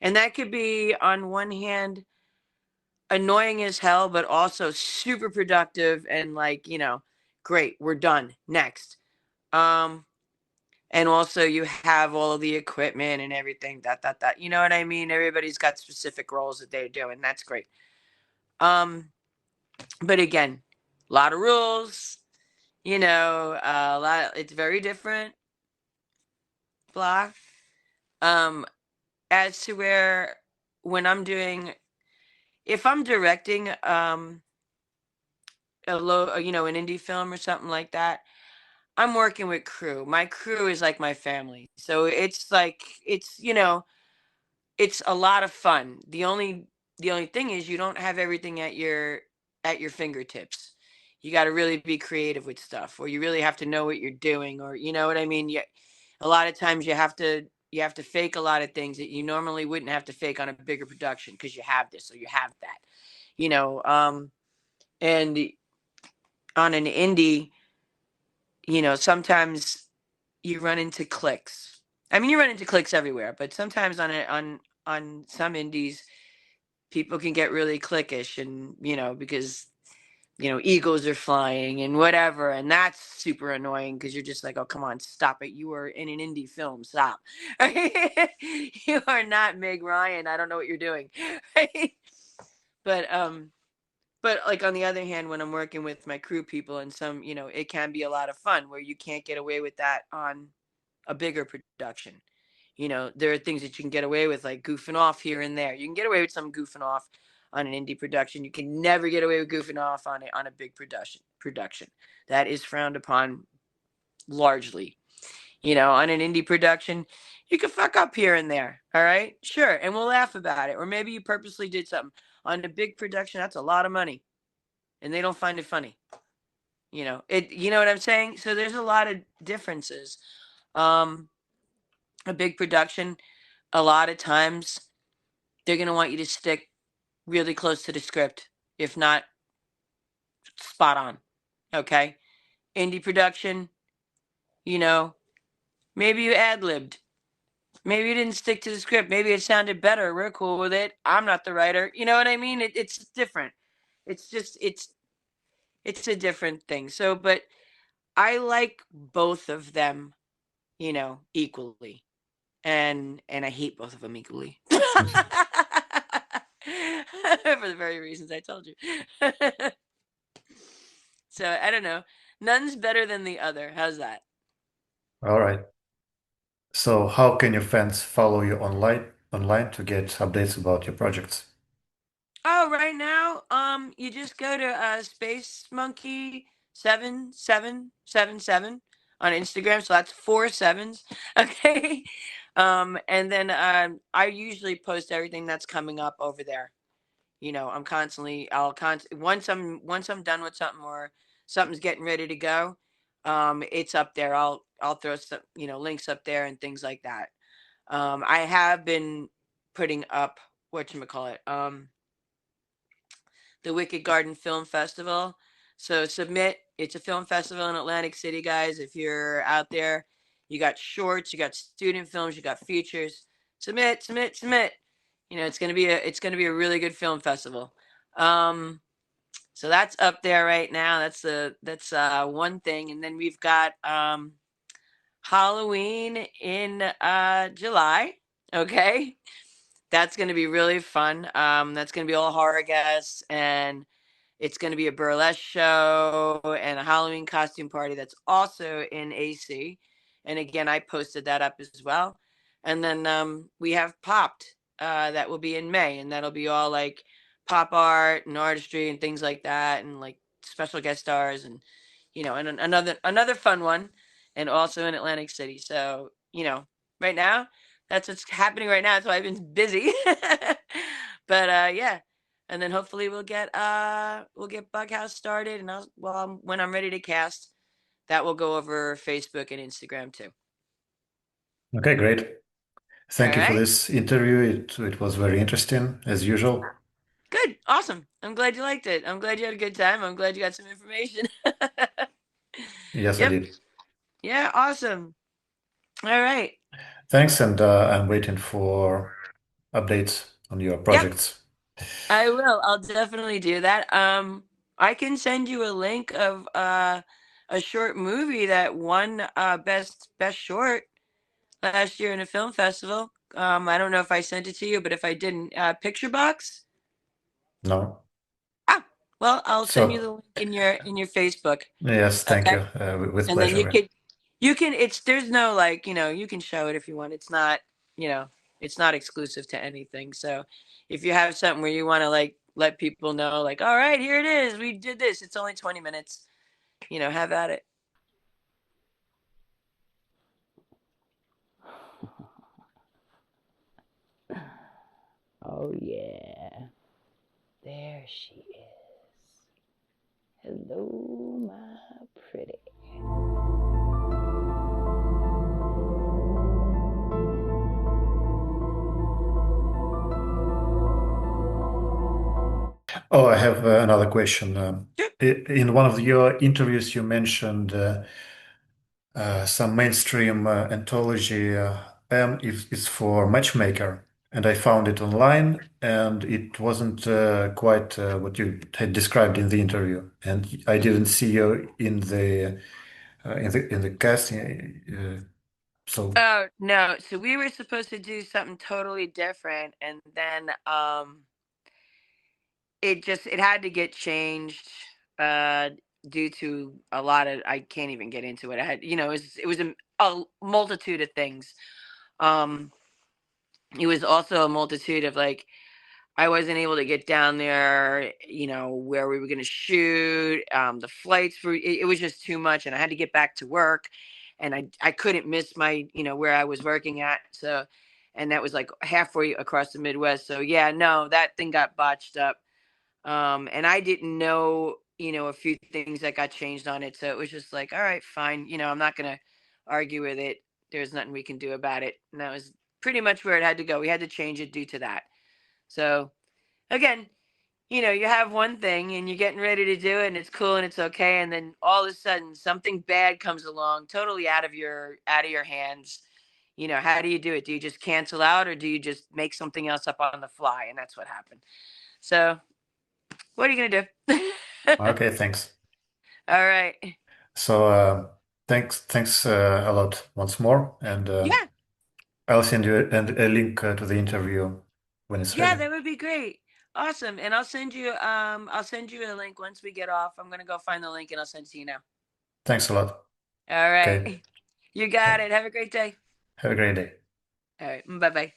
And that could be on one hand annoying as hell, but also super productive and like, great, we're done. Next. Um, and also you have all of the equipment and everything. That. You know what I mean? Everybody's got specific roles that they do, and that's great. But again, a lot of rules. You know, a lot. It's very different. Blah. As to where when I'm doing, if I'm directing, a low, an indie film or something like that, I'm working with crew. My crew is like my family. So it's like it's a lot of fun. The only thing is you don't have everything at your fingertips. You got to really be creative with stuff, or you really have to know what you're doing, or you know what I mean. A lot of times you have to fake a lot of things that you normally wouldn't have to fake on a bigger production because you have this or you have that, and on an indie, sometimes you run into clicks. I mean, you run into clicks everywhere, but sometimes on some indies, people can get really cliquish, and because egos are flying and whatever, and that's super annoying because you're just like, oh, come on, stop it! You are in an indie film, stop. You are not Meg Ryan. I don't know what you're doing. But but like on the other hand, when I'm working with my crew people and some, it can be a lot of fun where you can't get away with that on a bigger production. There are things that you can get away with, like goofing off here and there. You can get away with some goofing off on an indie production. You can never get away with goofing off on a big production. That is frowned upon largely. On an indie production, you can fuck up here and there. All right, sure, and we'll laugh about it. Or maybe you purposely did something. On a big production, that's a lot of money, and they don't find it funny. It. You know what I'm saying? So there's a lot of differences. A big production, a lot of times they're going to want you to stick really close to the script, if not spot on. Okay. Indie production, maybe you ad-libbed. Maybe you didn't stick to the script. Maybe it sounded better. We're cool with it. I'm not the writer. You know what I mean? It's different. It's just, it's a different thing. So, but I like both of them, equally. And I hate both of them equally. For the very reasons I told you. So I don't know. None's better than the other. How's that?
All right. So how can your fans follow you online to get updates about your projects?
Oh, right now, you just go to Space Monkey 7777 on Instagram. So that's 4 7s. Okay. And then I usually post everything that's coming up over there. I'm constantly once I'm done with something or something's getting ready to go, it's up there. I'll throw some, links up there and things like that. I have been putting up whatchamacallit, the Wicked Garden Film Festival. So submit. It's a film festival in Atlantic City, guys. If you're out there, you got shorts, you got student films, you got features. Submit, submit, submit. It's gonna be a really good film festival. So that's up there right now. That's one thing, and then we've got Halloween in July. Okay, that's gonna be really fun. That's gonna be all horror guests, and it's gonna be a burlesque show and a Halloween costume party that's also in AC. And again, I posted that up as well. And then we have Popped that will be in May, and that'll be all like pop art and artistry and things like that, and like special guest stars, and and another fun one, and also in Atlantic City. So right now, that's what's happening right now. That's why I've been busy. But yeah, and then hopefully we'll get Bughouse started, and when I'm ready to cast, that will go over Facebook and Instagram too.
Okay, great. Thank
All
you for
right.
this interview. It was very interesting, as usual.
Good. Awesome. I'm glad you liked it. I'm glad you had a good time. I'm glad you got some information.
Yes, I
Yep.
did.
Yeah, awesome. All right.
Thanks, and I'm waiting for updates on your projects.
I will. I'll definitely do that. I can send you a link of a a short movie that won best short last year in a film festival. I don't know if I sent it to you, but if I didn't, Picturebox.
No.
Ah, well, I'll send you the
So,
link in your Facebook.
yes, thank
Okay.
you. With
And then
pleasure.
you can it's there's no like, you can show it if you want. It's not, it's not exclusive to anything. So if you have something where you want to like let people know like, all right, here it is. We did this. It's only 20 minutes. Have at it.
Oh, yeah. There she is. Hello, my pretty.
Oh, I have another question. In one of your interviews, you mentioned some mainstream anthology is for Matchmaker, and I found it online, and it wasn't quite what you had described in the interview, and I didn't see you in the casting. So,
Oh, no. So we were supposed to do something totally different, and then it had to get changed uh due to a lot of, I can't even get into it. I had, it was a multitude of things. Um it was also a multitude of like, I wasn't able to get down there, where we were going to shoot. The flights were, it was just too much, and I had to get back to work, and I couldn't miss my, where I was working at. So, and that was like halfway across the Midwest. So yeah, no, that thing got botched up. And I didn't know, a few things that got changed on it. So it was just like, all right, fine. I'm not going to argue with it. There's nothing we can do about it. And that was pretty much where it had to go. We had to change it due to that. So again, you have one thing and you're getting ready to do it and it's cool and it's okay. And then all of a sudden something bad comes along, totally out of your hands. How do you do it? Do you just cancel out, or do you just make something else up on the fly? And that's what happened. So what are you going to do?
okay, thanks.
All right.
So, thanks a lot once more, and
Yeah.
I'll send you a link to the interview when it's
Yeah,
ready.
that would be great. Awesome. And I'll send you a link once we get off. I'm going to go find the link and I'll send it to you now.
Thanks a lot.
All right.
Okay.
You got it. Have a great day.
Have a great day.
All right. Bye-bye.